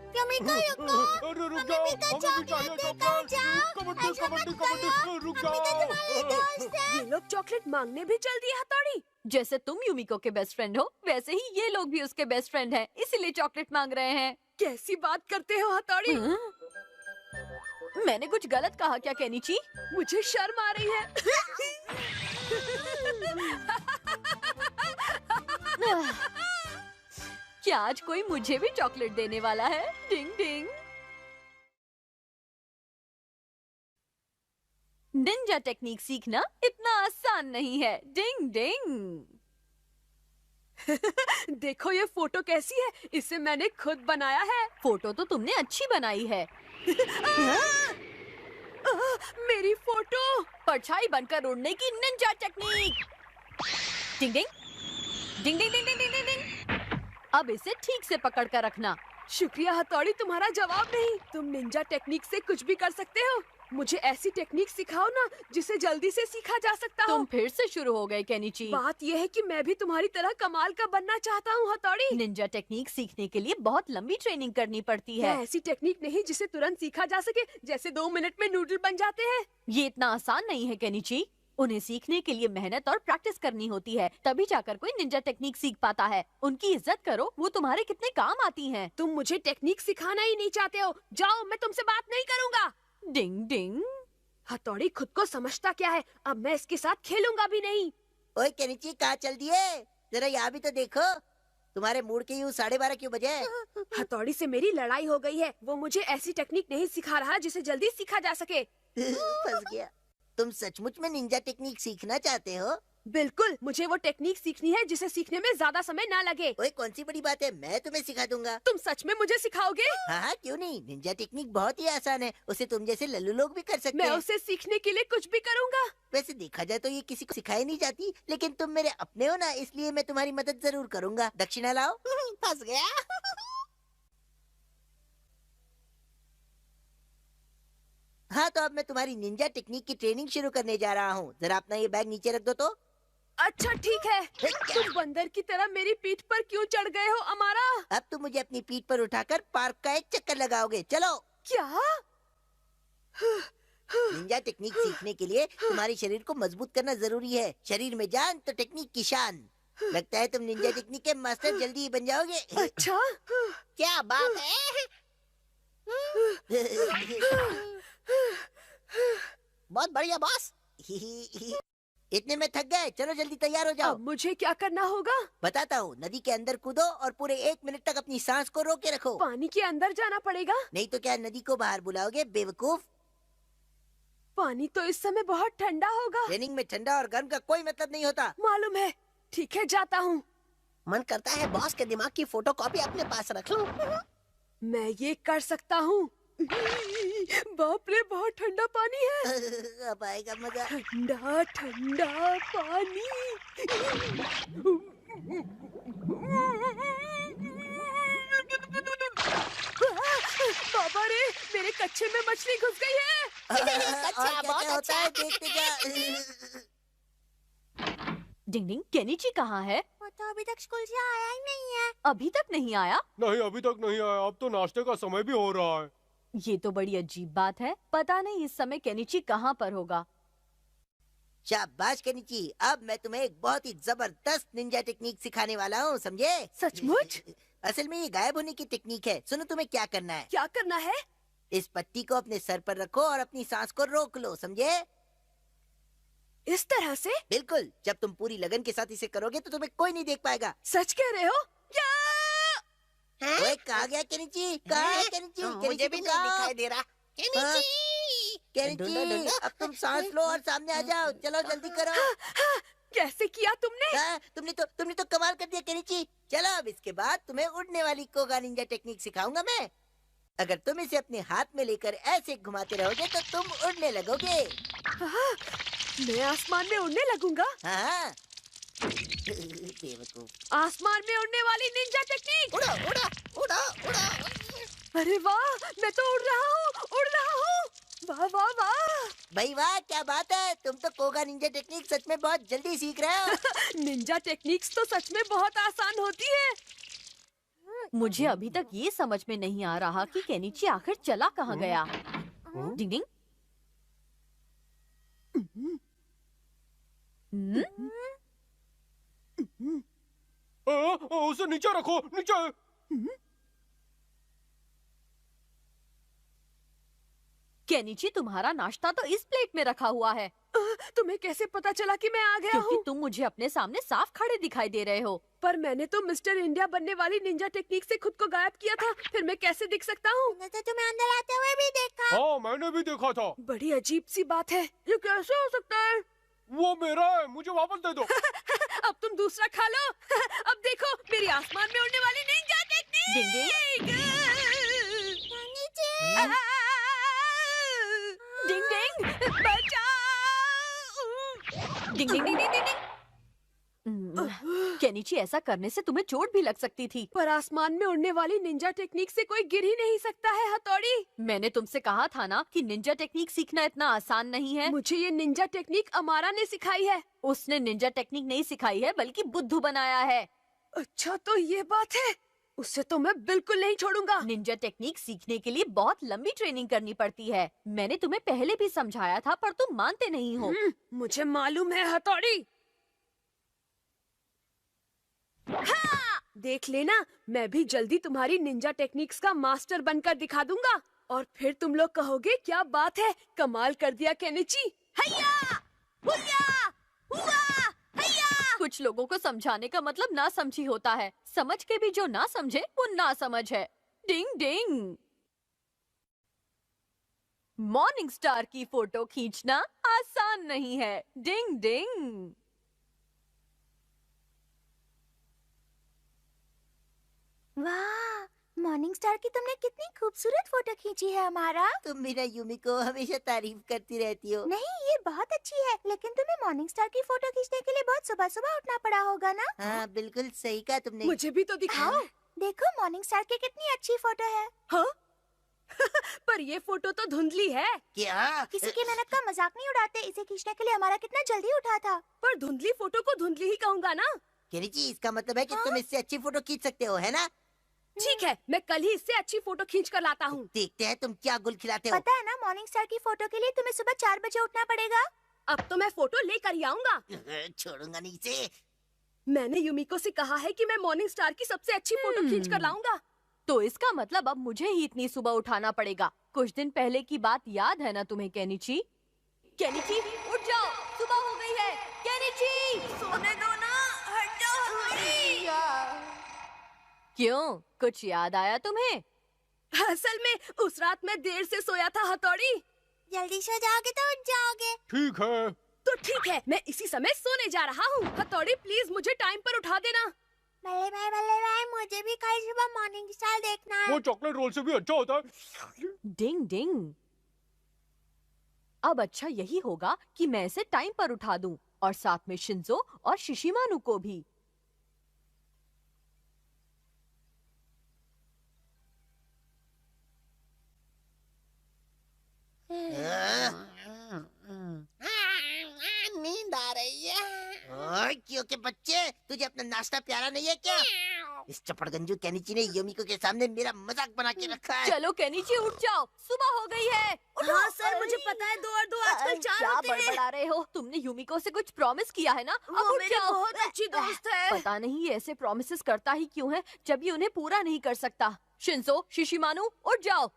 यूमी को रुको। अरे रुक हमें जाओ, भी तो हमें भी चॉकलेट चाहिए देकर चॉकलेट। जाओ। कबड्डी ऐसा मत कबड्डी करो। कबड्डी, रुक हम भी तो तुम्हारे जाओ। दोस्त हैं। ये लोग चॉकलेट मांगने भी चल दिए हथौड़ी। जैसे तुम यूमिको के बेस्ट फ्रेंड हो, वैसे ही ये लोग भी उसके बेस्ट फ्रेंड हैं, इसीलिए चॉकलेट मांग रहे हैं। कैसी बात करते हो हथौड़ी? मैंने कुछ गलत कहा क्या केनिची? मुझे शर्म आ रही है। क्या आज कोई मुझे भी चॉकलेट देने वाला है? डिंग डिंग। निंजा टेक्निक सीखना इतना आसान नहीं है। डिंग डिंग। देखो ये फोटो कैसी है, इसे मैंने खुद बनाया है। फोटो तो तुमने अच्छी बनाई है। मेरी फोटो। परछाई बनकर उड़ने की निंजा टेक्निक। डिंग डिंग डिंग डिंग डिंग डिंग डिंग डिंग। अब इसे ठीक से पकड़ कर रखना। शुक्रिया हथौड़ी, तुम्हारा जवाब नहीं। तुम निंजा टेक्निक से कुछ भी कर सकते हो। मुझे ऐसी टेक्निक सिखाओ ना जिसे जल्दी से सीखा जा सकता हो। तुम फिर से शुरू हो गए केनिची। बात यह है कि मैं भी तुम्हारी तरह कमाल का बनना चाहता हूँ हथौड़ी। निंजा टेक्निक सीखने के लिए बहुत लंबी ट्रेनिंग करनी पड़ती है। यह ऐसी टेक्निक नहीं जिसे तुरंत सीखा जा सके, जैसे 2 मिनट में नूडल बन जाते हैं। ये इतना आसान नहीं है केनिची। उन्हें सीखने के लिए मेहनत और प्रैक्टिस करनी होती है, तभी जाकर कोई निंजा टेक्निक सीख पाता है। उनकी इज्जत करो, वो तुम्हारे कितने काम आती हैं। तुम मुझे टेक्निक सिखाना ही नहीं चाहते हो। जाओ, मैं तुमसे बात नहीं करूँगा। डिंग डिंग। हथौड़ी खुद को समझता क्या है, अब मैं इसके साथ खेलूंगा भी नहीं। ओए केनिची, कहाँ चल दिए? जरा यहाँ भी तो देखो। तुम्हारे मूड के यूं 12:30 क्यों बजे? हथौड़ी से मेरी लड़ाई हो गई है। वो मुझे ऐसी टेक्निक नहीं सिखा रहा जिसे जल्दी सीखा जा सके। फंस गया। तुम सचमुच में निंजा टेक्निक सीखना चाहते हो? बिल्कुल, मुझे वो टेक्निक सीखनी है जिसे सीखने में ज्यादा समय ना लगे। ओए कौन सी बड़ी बात है, मैं तुम्हें सिखा दूंगा। तुम सच में मुझे सिखाओगे? हाँ हाँ, क्यों नहीं। निंजा टेक्निक बहुत ही आसान है, उसे तुम जैसे लल्लू लोग भी कर सकते मैं हैं। उसे सीखने के लिए कुछ भी करूँगा। वैसे देखा जाए तो ये किसी को सिखाई नहीं जाती, लेकिन तुम मेरे अपने हो ना, इसलिए मैं तुम्हारी मदद जरूर करूंगा। दक्षिणा लाओ। फंस गया। हाँ, तो अब मैं तुम्हारी निंजा टेक्निक की ट्रेनिंग शुरू करने जा रहा हूँ। जरा अपना ये बैग नीचे रख दो तो। अच्छा ठीक है। तुम बंदर की तरह मेरी पीठ पर क्यों चढ़ गए हो अमारा? अब तुम मुझे अपनी पीठ पर उठाकर पार्क का एक चक्कर लगाओगे। चलो। क्या? निंजा टेक्निक सीखने के लिए तुम्हारे शरीर को मजबूत करना जरूरी है। शरीर में जान तो टेक्निक की शान। लगता है तुम निंजा टेक्निक के मास्टर जल्दी ही बन जाओगे। अच्छा, क्या बात है? बहुत बढ़िया बॉस। इतने में थक गए? चलो जल्दी तैयार हो जाओ। अब मुझे क्या करना होगा? बताता हूँ। नदी के अंदर कूदो और पूरे 1 मिनट तक अपनी सांस को रोके रखो। पानी के अंदर जाना पड़ेगा? नहीं तो क्या नदी को बाहर बुलाओगे बेवकूफ? पानी तो इस समय बहुत ठंडा होगा। ट्रेनिंग में ठंडा और गर्म का कोई मतलब नहीं होता। मालूम है। ठीक है, जाता हूँ। मन करता है बॉस के दिमाग की फोटोकॉपी अपने पास रख लूं। मैं ये कर सकता हूँ। बाप रे, बहुत ठंडा पानी है। अब आएगा मजा। ठंडा ठंडा पानी। मेरे कच्चे में मछली घुस गई है। और क्या क्या होता है देखते जा। डिंग डिंग, केनिची कहाँ है? वो तो अभी तक स्कूल से आया ही नहीं है। अभी तक नहीं आया? नहीं, अभी तक नहीं आया। अब तो नाश्ते का समय भी हो रहा है। ये तो बड़ी अजीब बात है। पता नहीं इस समय केनिची कहाँ पर होगा। शाबाश केनिची, अब मैं तुम्हें एक बहुत ही जबरदस्त निंजा टेक्निक सिखाने वाला हूँ, समझे? सचमुच? असल में ये गायब होने की टेक्निक है। सुनो, तुम्हें क्या करना है। क्या करना है? इस पट्टी को अपने सर पर रखो और अपनी सांस को रोक लो, समझे? इस तरह से? बिल्कुल। जब तुम पूरी लगन के साथ इसे करोगे तो तुम्हें कोई नहीं देख पाएगा। सच कह रहे हो? ओए, कहाँ गया केनिची? कहाँ है केनिची? मुझे भी नहीं दिखाई दे रहा। केनिची, अब तुम सांस लो और सामने आ जाओ। चलो जल्दी करो। कैसे किया तुमने? तुमने तो कमाल कर दिया केनिची। चलो, अब इसके बाद तुम्हें उड़ने वाली कोगा निंजा टेक्निक सिखाऊंगा मैं। अगर तुम इसे अपने हाथ में लेकर ऐसे घुमाते रहोगे तो तुम उड़ने लगोगे। मैं आसमान में उड़ने लगूंगा? हाँ। बेवकूफ। आसमान में उड़ने वाली निंजा टेक्निक। उड़ो उड़ो उड़ो उड़ो। अरे वाह, मैं तो उड़ रहा हूँ, उड़ रहा हूँ। वाह वाह वाह। भाई वाह, क्या बात है। तुम तो कोगा निंजा टेक्निक सच में बहुत जल्दी सीख रहे हो। निंजा टेक्निक्स तो सच में बहुत आसान होती है। मुझे अभी तक ये समझ में नहीं आ रहा कि केनिची आखिर चला कहाँ गया। डिंग डिंग। उसे नीचे रखो, नीचे। केनिची, तुम्हारा नाश्ता तो इस प्लेट में रखा हुआ है। तुम्हें कैसे पता चला कि मैं आ गया क्योंकि हूँ? तुम मुझे अपने सामने साफ खड़े दिखाई दे रहे हो। पर मैंने तो मिस्टर इंडिया बनने वाली निंजा टेक्निक से खुद को गायब किया था। फिर मैं कैसे दिख सकता हूँ? मैंने तो तुम्हें अंदर आते हुए भी देखा। हाँ, मैंने भी देखा था। बड़ी अजीब सी बात है। ये कैसे हो सकता है? वो मेरा है, मुझे वापस दे दो। अब तुम दूसरा खा लो। अब देखो मेरी आसमान में उड़ने वाली निंजा डिंग टेक्निक। डिंग डिंग, बचाओ। डिंग डिंग डिंग डिंग डिंग। केनिची, ऐसा करने से तुम्हें चोट भी लग सकती थी। पर आसमान में उड़ने वाली निंजा टेक्निक से कोई गिर ही नहीं सकता है, हथौड़ी। मैंने तुमसे कहा था ना कि निंजा टेक्निक सीखना इतना आसान नहीं है। मुझे ये निंजा टेक्निक अमारा ने सिखाई है। उसने निंजा टेक्निक नहीं सिखाई है बल्कि बुद्धू बनाया है। अच्छा, तो ये बात है। उससे तो मैं बिल्कुल नहीं छोड़ूंगा। निंजा टेक्निक सीखने के लिए बहुत लंबी ट्रेनिंग करनी पड़ती है। मैंने तुम्हें पहले भी समझाया था पर तुम मानते नहीं हो। मुझे मालूम है, हथौड़ी। हाँ! देख लेना, मैं भी जल्दी तुम्हारी निंजा टेक्निक्स का मास्टर बनकर दिखा दूंगा। और फिर तुम लोग कहोगे क्या बात है, कमाल कर दिया केनिची। हैया! हुया! हुआ! हैया! कुछ लोगों को समझाने का मतलब ना समझी होता है। समझ के भी जो ना समझे वो ना समझ है। डिंग डिंग। मॉर्निंग स्टार की फोटो खींचना आसान नहीं है। डिंग डिंग। वाह, मॉर्निंग स्टार की तुमने कितनी खूबसूरत फोटो खींची है हमारा। तुम भी ना यूमी को हमेशा तारीफ करती रहती हो। नहीं, ये बहुत अच्छी है, लेकिन तुम्हें मॉर्निंग स्टार की फोटो खींचने के लिए बहुत सुबह सुबह उठना पड़ा होगा ना। हाँ, बिल्कुल सही कहा तुमने। मुझे भी तो दिखाओ। देखो, मॉर्निंग स्टार की कितनी अच्छी फोटो है। हाँ? पर ये फोटो तो धुंधली है। क्या? किसी की मेहनत का मजाक नहीं उड़ाते। इसे खींचने के लिए हमारा कितना जल्दी उठा था। पर धुंधली फोटो को धुंधली ही कहूंगा ना। केनिची, इसका मतलब है कि तुम इससे अच्छी फोटो खींच सकते हो, है ना? ठीक है, मैं कल ही इससे अच्छी फोटो खींच कर लाता हूँ। देखते हैं तुम क्या गुल खिलाते हो। पता है ना, मॉर्निंग स्टार की फोटो के लिए तुम्हें सुबह 4 बजे उठना पड़ेगा। अब तो मैं फोटो लेकर ही आऊंगा। छोड़ूंगा नहीं इसे। मैंने यूमिको से कहा है कि मैं मॉर्निंग स्टार की सबसे अच्छी फोटो खींच कर लाऊंगा। तो इसका मतलब अब मुझे ही इतनी सुबह उठाना पड़ेगा। कुछ दिन पहले की बात याद है ना तुम्हें केनिची? केनिची, उठ जाओ, सुबह हो गई है। केनिची, सोने दो ना, हट जाओ। क्यों, कुछ याद आया तुम्हें? असल में उस रात मैं देर से सोया था, हथौड़ी। जल्दी सो जाओगे तो उठ जाओगे। ठीक है। तो ठीक है, मैं इसी समय सोने जा रहा हूँ। हथौड़ी, प्लीज मुझे टाइम पर उठा देना। बल्ले भाई, मुझे भी कल सुबह मॉर्निंग स्टार देखना है। वो चॉकलेट रोल से भी अच्छा होता है। डिंग डिंग। अब अच्छा यही होगा कि मैं इसे टाइम पर उठा दूं और साथ में शिंजो और शिशिमानु को भी। नींद आ रही है। ओए क्यों के बच्चे, तुझे अपना नाश्ता प्यारा नहीं है क्या? इस चपड़गंजू केनिची ने योमिको के सामने मेरा मजाक बना के रखा है। चलो केनिची उठ जाओ, सुबह हो गई है। हाँ सर, मुझे पता है 2 और 2 आजकल 4 क्या होते हैं। बड़बड़ा रहे हो? तुमने यूमिको से कुछ प्रॉमिस किया है ना? अब वो उठ मेरी जाओ। बहुत अच्छी दोस्त है। पता नहीं ये ऐसे प्रॉमिसेस करता ही क्यों है जब ये उन्हें पूरा नहीं कर सकता। शिंजो, शिशिमानु उठ जाओ।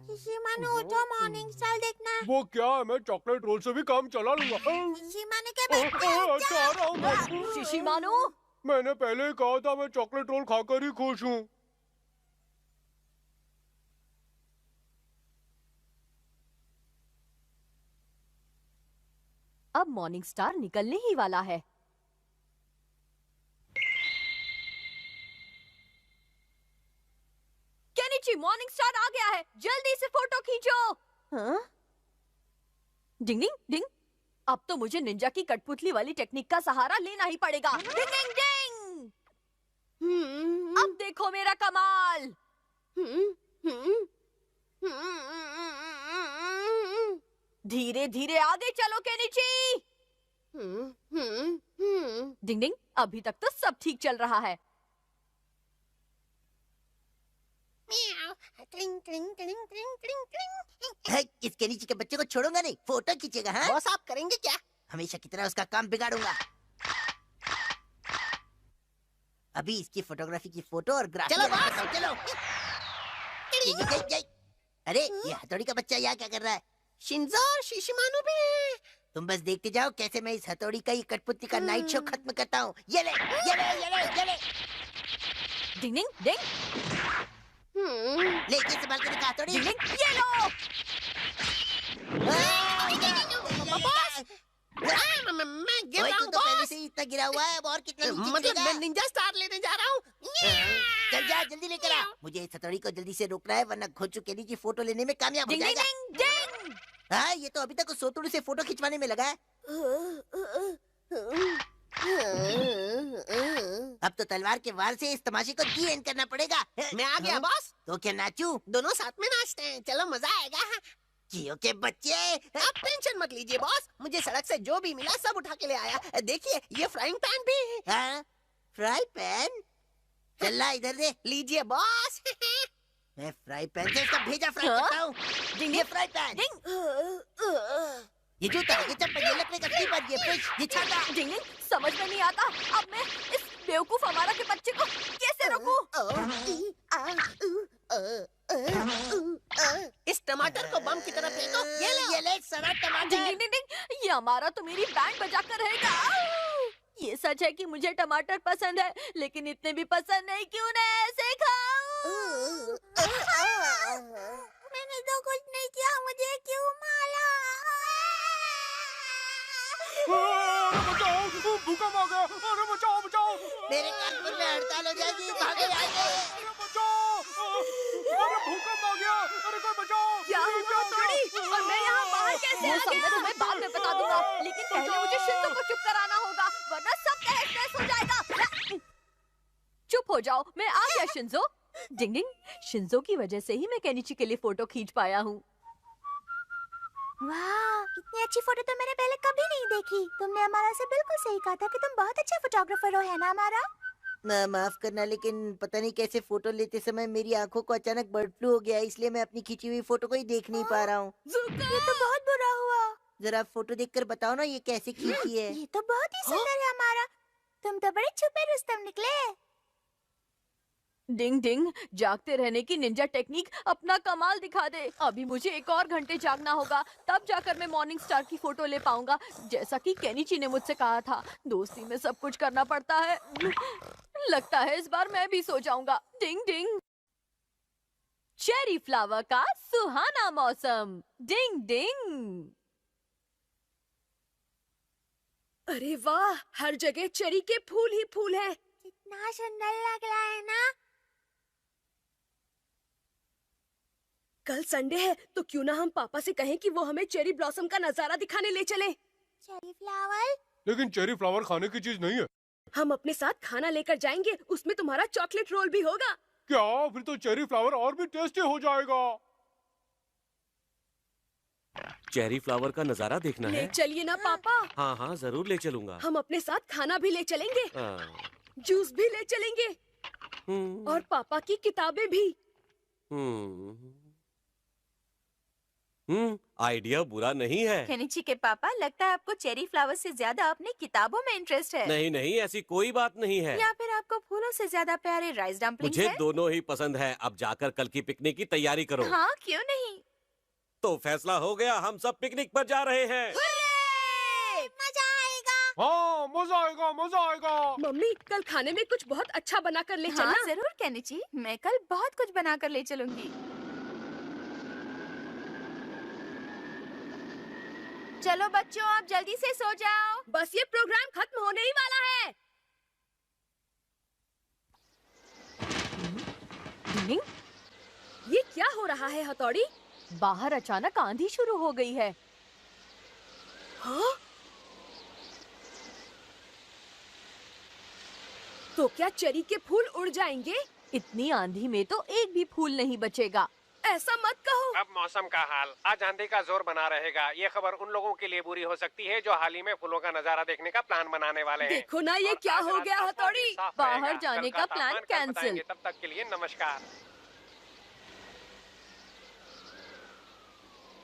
शिशिमानु उठो, मॉर्निंग स्टार देखना है। वो क्या है, मैं चॉकलेट रोल से भी काम चला लूंगा। शिशिमानु के बेटे अच्छा आ रहा हूँ मैं। शिशिमानु, मैंने पहले ही कहा था मैं चॉकलेट रोल खाकर ही खुश हूँ। अब मॉर्निंग स्टार निकलने ही वाला है। केनिची, मॉर्निंग स्टार आ गया है, जल्दी से फोटो खींचो। हाँ? डिंग डिंग डिंग। अब तो मुझे निंजा की कठपुतली वाली टेक्निक का सहारा लेना ही पड़ेगा। डिंग डिंग डिंग। अब देखो मेरा कमाल। धीरे धीरे आगे चलो केनिची। डिंग डिंग, अभी तक तो सब ठीक चल रहा है। Cling cling cling cling cling cling. है, इस केनिची के बच्चे को छोड़ूंगा नहीं, फोटो खींचेगा। हाँ, बॉस आप करेंगे क्या? हमेशा की तरह उसका काम बिगाड़ूंगा। अभी इसकी फोटोग्राफी की फोटो और ग्राफी। चलो बॉस। चलो। अरे ये हथौड़ी का बच्चा यहाँ क्या कर रहा है? शिंजो और शिशिमानु भी हैं। तुम बस देखते जाओ कैसे मैं इस हथौड़ी का ये कठपुतली का नाइट शो खत्म करता हूँ। ये ले, ये ले, ये ले, ये ले। डिंग डिंग डिंग। ले ये संभाल के दिखा हथौड़ी। डिंग डिंग, ये लो। मैं गिर ओए, रहा तू हूँ तो पहले बॉस। से ही इतना गिरा हुआ है, अब और कितना नीचे मतलब गिरेगा? मैं निंजा स्टार लेने जा रहा हूँ। चल जा, जल्दी लेकर आ। मुझे इस हथौड़ी को जल्दी से रोकना है, वरना खोचू केनी की फोटो लेने में कामयाब हो डिंग डिंग जाएगा। डिंग डिंग। हाँ, ये तो अभी तक उस सोतुड़ी से फोटो खिंचवाने में लगा है। अब तो तलवार के वार से इस तमाशे को दी एंड करना पड़ेगा। मैं आ गया बॉस। तो क्या नाचू? दोनों साथ में नाचते हैं, चलो मजा आएगा। जियो के बच्चे। आप टेंशन मत लीजिए बॉस, मुझे सड़क से जो भी मिला सब उठा के ले आया। देखिए ये फ्राइंग पैन भी है। हाँ, फ्राई पैन। चल ला इधर दे। लीजिए बॉस। मैं फ्राई पैन से इसका भेजा फ्राई करता हूँ। ये फ्राई पैन, ये जूता, ये चप्पल, ये लकड़ी का स्लीपर, ये फिश, ये छाता। डिंग डिंग, समझ में नहीं आता अब मैं इस बेवकूफ हमारा के बच्चे को कैसे रोकूं? इस टमाटर को बम की तरह फेंको। ये ले सारा डिंग टमाटर। डिंग डिंग डिंग, ये हमारा तो मेरी बैंड बजा कर रहेगा। ये सच है कि मुझे टमाटर पसंद है, लेकिन इतने भी पसंद नहीं, क्यों ना ऐसे खाऊं? मैंने तो कुछ नहीं किया, मुझे क्यों मारा? बचाओ, भूकंप आ गया। अरे बचाओ, बचाओ। मेरे कानपुर में हड़ताल हो जाएगी, भागो यहाँ से। अरे बचाओ। अरे भूकंप आ गया। अरे कोई बचाओ। क्या हुआ हथौड़ी? और मैं यहाँ बाहर कैसे आ गया? मैं तुम्हें बाद में बता दूंगा, लेकिन पहले मुझे शिंजो को चुप कराना होगा, वरना सब तहस नहस हो जाएगा। चुप हो जाओ, मैं आ गया शिंजो। डिंग डिंग, शिंजो की वजह से ही मैं केनिची के लिए फोटो खींच पाया हूँ। वाह, इतनी अच्छी फोटो तो मैंने पहले कभी नहीं देखी। तुमने हमारा से बिल्कुल सही कहा था कि तुम बहुत अच्छे फोटोग्राफर हो, है ना हमारा? माफ करना, लेकिन पता नहीं कैसे फोटो लेते समय मेरी आंखों को अचानक बर्ड फ्लू हो गया, इसलिए मैं अपनी खींची हुई फोटो को ही देख नहीं पा रहा हूँ। ये तो बहुत बुरा हुआ। जरा फोटो देखकर बताओ ना ये कैसे खींची है। ये तो बहुत ही सुंदर है हमारा। तुम तो बड़े छुपे रुस्तम निकले। डिंग डिंग, जागते रहने की निंजा टेक्निक अपना कमाल दिखा दे। अभी मुझे 1 और घंटे जागना होगा, तब जाकर मैं मॉर्निंग स्टार की फोटो ले पाऊंगा, जैसा कि केनिची ने मुझसे कहा था। दोस्ती में सब कुछ करना पड़ता है। लगता है इस बार मैं भी सो जाऊंगा। डिंग डिंग। चेरी फ्लावर का सुहाना मौसम। डिंग डिंग। अरे वाह, हर जगह चेरी के फूल ही फूल है। कितना सुंदर लग रहा है ना? कल संडे है, तो क्यों ना हम पापा से कहें कि वो हमें चेरी ब्लॉसम का नजारा दिखाने ले चले। Cherry flower? लेकिन चेरी फ्लावर खाने की चीज नहीं है। हम अपने साथ खाना लेकर जाएंगे, उसमें तुम्हारा चॉकलेट रोल भी होगा। क्या? फिर तो चेरी फ्लावर और भी टेस्टी हो जाएगा। चेरी फ्लावर का नजारा देखना ले है। चलिए ना पापा। हाँ हाँ जरूर ले चलूंगा। हम अपने साथ खाना भी ले चलेंगे, जूस भी ले चलेंगे और पापा की किताबें भी। आइडिया बुरा नहीं है। केनिची के पापा, लगता है आपको चेरी फ्लावर से ज्यादा अपनी किताबों में इंटरेस्ट है। नहीं नहीं, ऐसी कोई बात नहीं है। या फिर आपको फूलों से ज्यादा प्यारे राइस डम्पलिंग्स मुझे है? दोनों ही पसंद है। अब जाकर कल की पिकनिक की तैयारी करो। हाँ, क्यों नहीं। तो फैसला हो गया, हम सब पिकनिक पर जा रहे हैं। मजा आएगा। हाँ मजा आएगा, मजा आएगा। मम्मी कल खाने में कुछ बहुत अच्छा बना कर ले चलना। हाँ जरूर केनिची, मैं कल बहुत कुछ बना कर ले चलूंगी। चलो बच्चों, आप जल्दी से सो जाओ। बस ये प्रोग्राम खत्म होने ही वाला है। डिंग, ये क्या हो रहा है हथौड़ी? बाहर अचानक आंधी शुरू हो गई है। हाँ? तो क्या चेरी के फूल उड़ जाएंगे? इतनी आंधी में तो एक भी फूल नहीं बचेगा। ऐसा मत कहो। अब मौसम का हाल, आज आंधी का जोर बना रहेगा। ये खबर उन लोगों के लिए बुरी हो सकती है जो हाल ही में फूलों का नजारा देखने का प्लान बनाने वाले हैं। देखो ना ये क्या हो गया हथौड़ी। बाहर जाने का प्लान कैंसिल। तब तक के लिए नमस्कार।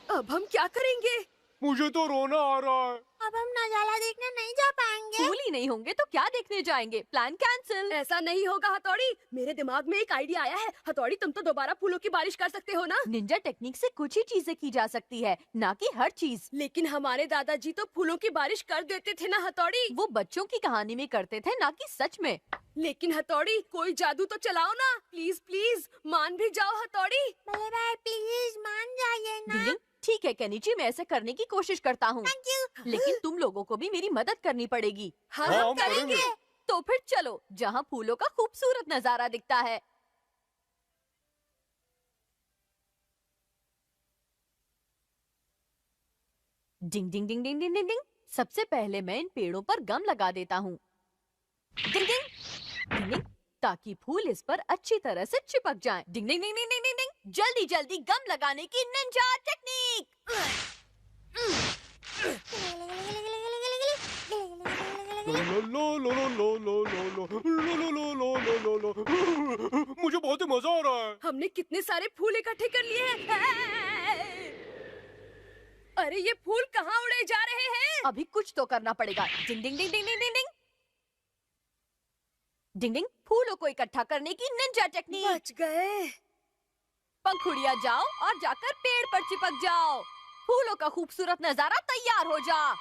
अब हम क्या करेंगे? मुझे तो रोना आ रहा है। अब हम नजारा देखने नहीं जा पाएंगे। फूल ही नहीं होंगे तो क्या देखने जाएंगे? Plan cancel. ऐसा नहीं होगा हथौड़ी, मेरे दिमाग में एक आइडिया आया है। हथौड़ी तुम तो दोबारा फूलों की बारिश कर सकते हो ना? निंजा टेक्निक से कुछ ही चीजें की जा सकती है, ना कि हर चीज। लेकिन हमारे दादाजी तो फूलों की बारिश कर देते थे ना हथौड़ी। वो बच्चों की कहानी में करते थे, ना कि सच में। लेकिन हथौड़ी कोई जादू तो चलाओ ना, प्लीज प्लीज मान भी जाओ हथौड़ी। बड़े भाई प्लीज मान जाइए ना। डिंग, ठीक है केनिची, मैं ऐसे करने की कोशिश करता हूँ, लेकिन तुम लोगों को भी मेरी मदद करनी पड़ेगी। हाँ हम करेंगे। तो फिर चलो, जहाँ फूलों का खूबसूरत नजारा दिखता है। डिंग डिंग डिंग डिंग डिंग डिंग डिंग। सबसे पहले मैं इन पेड़ों पर गम लगा देता हूँ। डिंग डिंग डिंग डिंग, ताकि फूल इस पर अच्छी तरह से चिपक जाएं। डिंग डिंग डिंग डिंग डिंग डिंग डिंग। जल्दी जल्दी गम लगाने की निंजा टेक्निक। मुझे बहुत ही मजा आ रहा है। हमने कितने सारे फूल इकट्ठे कर लिए हैं। अरे ये फूल कहाँ उड़े जा रहे हैं? अभी कुछ तो करना पड़ेगा। डिंग डिंग डिंग डिंग डिंग डिंग डिंग डिंग डिंग। फूलों को इकट्ठा करने की निंजा टेक्निक। बच गए। पंखुड़िया जाओ और जाकर पेड़ पर चिपक जाओ। फूलों का खूबसूरत नजारा तैयार हो जा।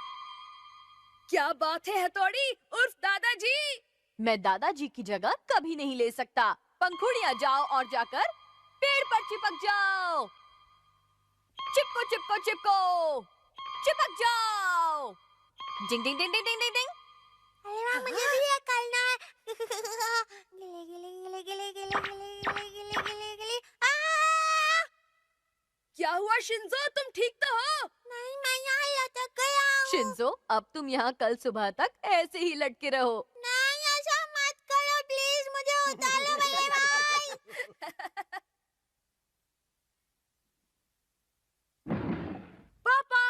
क्या बात है हथौड़ी उर्फ दादाजी। मैं दादाजी की जगह कभी नहीं ले सकता। पंखुड़िया जाओ और जाकर पेड़ पर चिपक जाओ। चिपको चिपको चिपको, चिपक जाओ। डिंग डिंग डिंग डिंग डिंग डिंग डिंग। अरे वाह, मुझे भी ये करना है। गिले गिले गिले गिले गिले गिले गिले गिले गिले। क्या हुआ शिंजो, तुम ठीक तो हो? नहीं, मैं यहाँ लटक गया हूँ। शिंजो, अब तुम यहाँ कल सुबह तक ऐसे ही लटके रहो। नहीं, ऐसा मत करो प्लीज, मुझे उतार लो बड़े भाई। पापा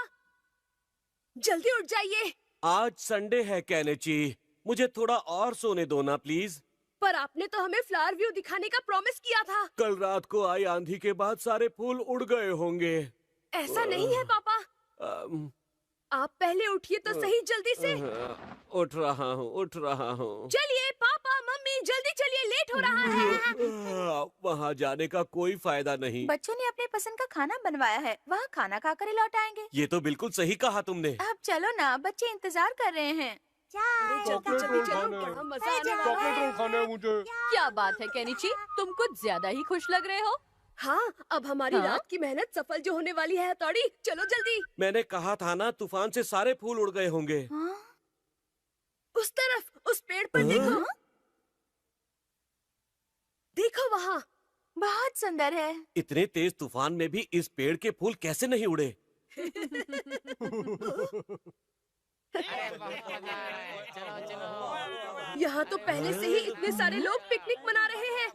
जल्दी उठ जाइए। आज संडे है केनिची, मुझे थोड़ा और सोने दो ना प्लीज। पर आपने तो हमें फ्लावर व्यू दिखाने का प्रॉमिस किया था। कल रात को आई आंधी के बाद सारे फूल उड़ गए होंगे। ऐसा नहीं है पापा, आप पहले उठिए तो सही जल्दी से। उठ रहा हूँ, उठ रहा हूँ। चलिए पापा मम्मी जल्दी चलिए, लेट हो रहा है। वहाँ जाने का कोई फायदा नहीं। बच्चों ने अपने पसंद का खाना बनवाया है, वहाँ खाना खाकर ही लौट आएंगे। ये तो बिल्कुल सही कहा तुमने। अब चलो ना, बच्चे इंतजार कर रहे हैं। जल्दी जल्दी चलो, बड़ा मजा आने वाला है। चॉकलेट रोल खाना है मुझे। क्या बात है केनिची, तुम कुछ ज्यादा ही खुश लग रहे हो। हाँ, अब हमारी हाँ? रात की मेहनत सफल जो होने वाली है हथौड़ी, चलो जल्दी। मैंने कहा था ना, तूफान से सारे फूल उड़ गए होंगे। उस तरफ, उस पेड़ पर देखो। देखो वहाँ। बहुत सुंदर है। इतने तेज तूफान में भी इस पेड़ के फूल कैसे नहीं उड़े? यहाँ तो पहले से ही इतने सारे लोग पिकनिक मना रहे हैं।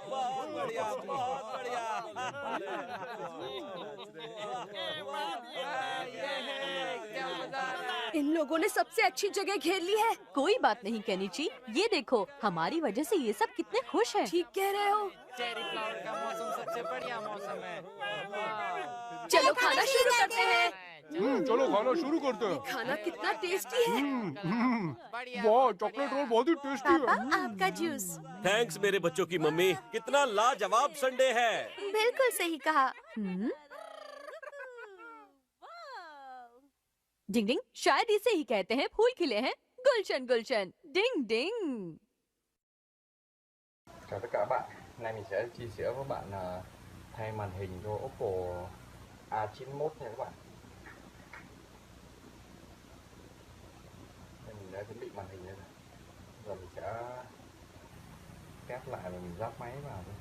बहुत बढ़िया, बहुत बढ़िया। इन लोगों ने सबसे अच्छी जगह घेर ली है। कोई बात नहीं केनिची, ये देखो हमारी वजह से ये सब कितने खुश हैं। ठीक कह रहे हो। चेरी फ्लावर का मौसम सबसे बढ़िया मौसम है। चलो खाना शुरू करते हैं। चलो खाना शुरू करते हैं। खाना कितना टेस्टी है। वाह, चॉकलेट रोल बहुत ही टेस्टी है। पापा आपका जूस। थैंक्स मेरे बच्चों की मम्मी, कितना लाजवाब संडे है। बिल्कुल सही कहा। डिंग डिंग, शायद इसे ही कहते हैं फूल खिले हैं। गुलशन गुलशन, डिंग डिंग। Chào tất cả các bạn, hôm nay mình sẽ chia sẻ với bạn thay màn hình cho Oppo A91 nha các bạn. Đây mình đã chuẩn bị màn hình đây rồi. Giờ mình sẽ kép lại và mình lắp máy vào thôi.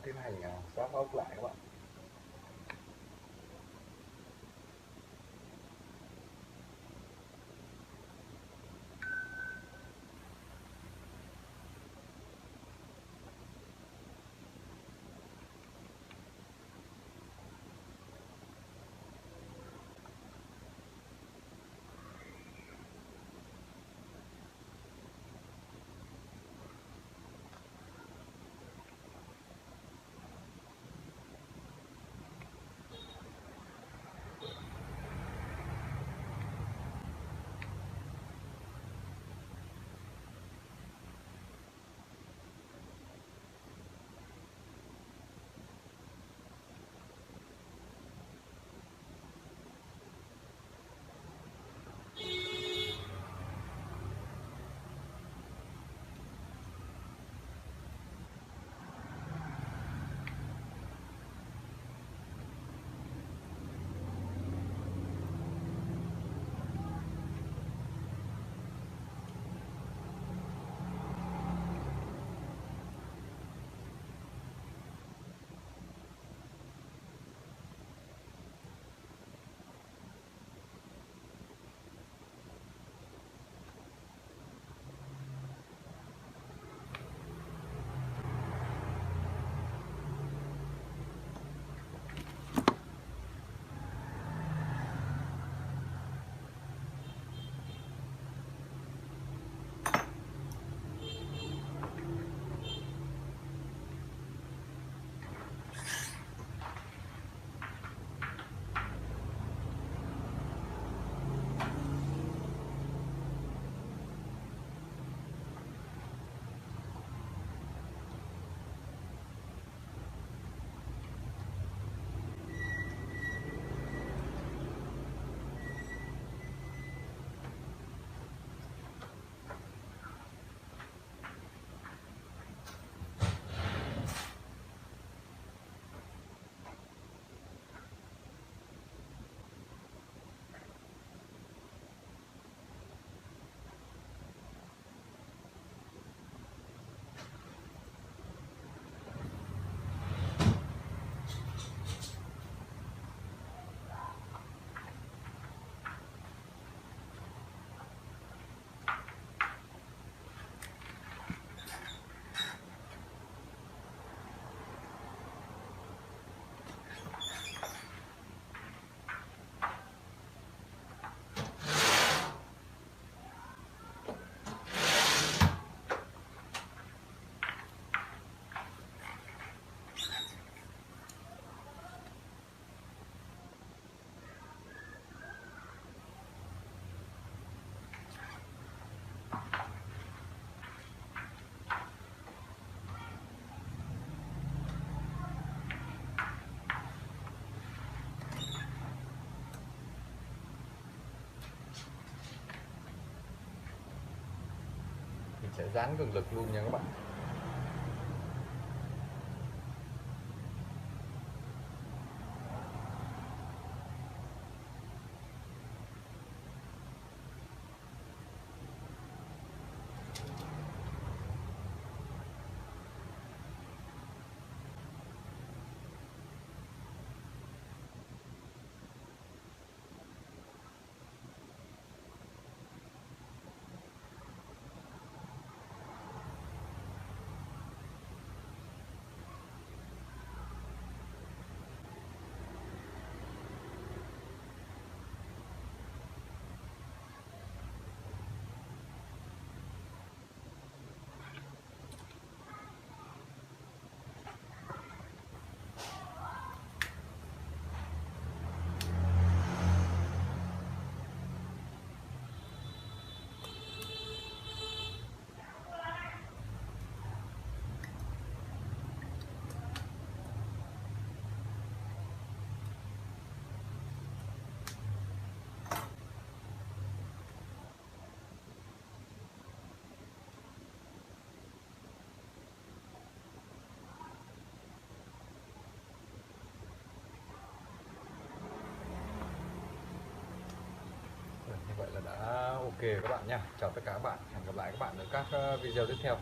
tiến hành start up lại các bạn. Sẽ dán cường lực luôn nha các bạn. Như vậy là đã ok các bạn nha. Chào tất cả các bạn, hẹn gặp lại các bạn ở các video tiếp theo.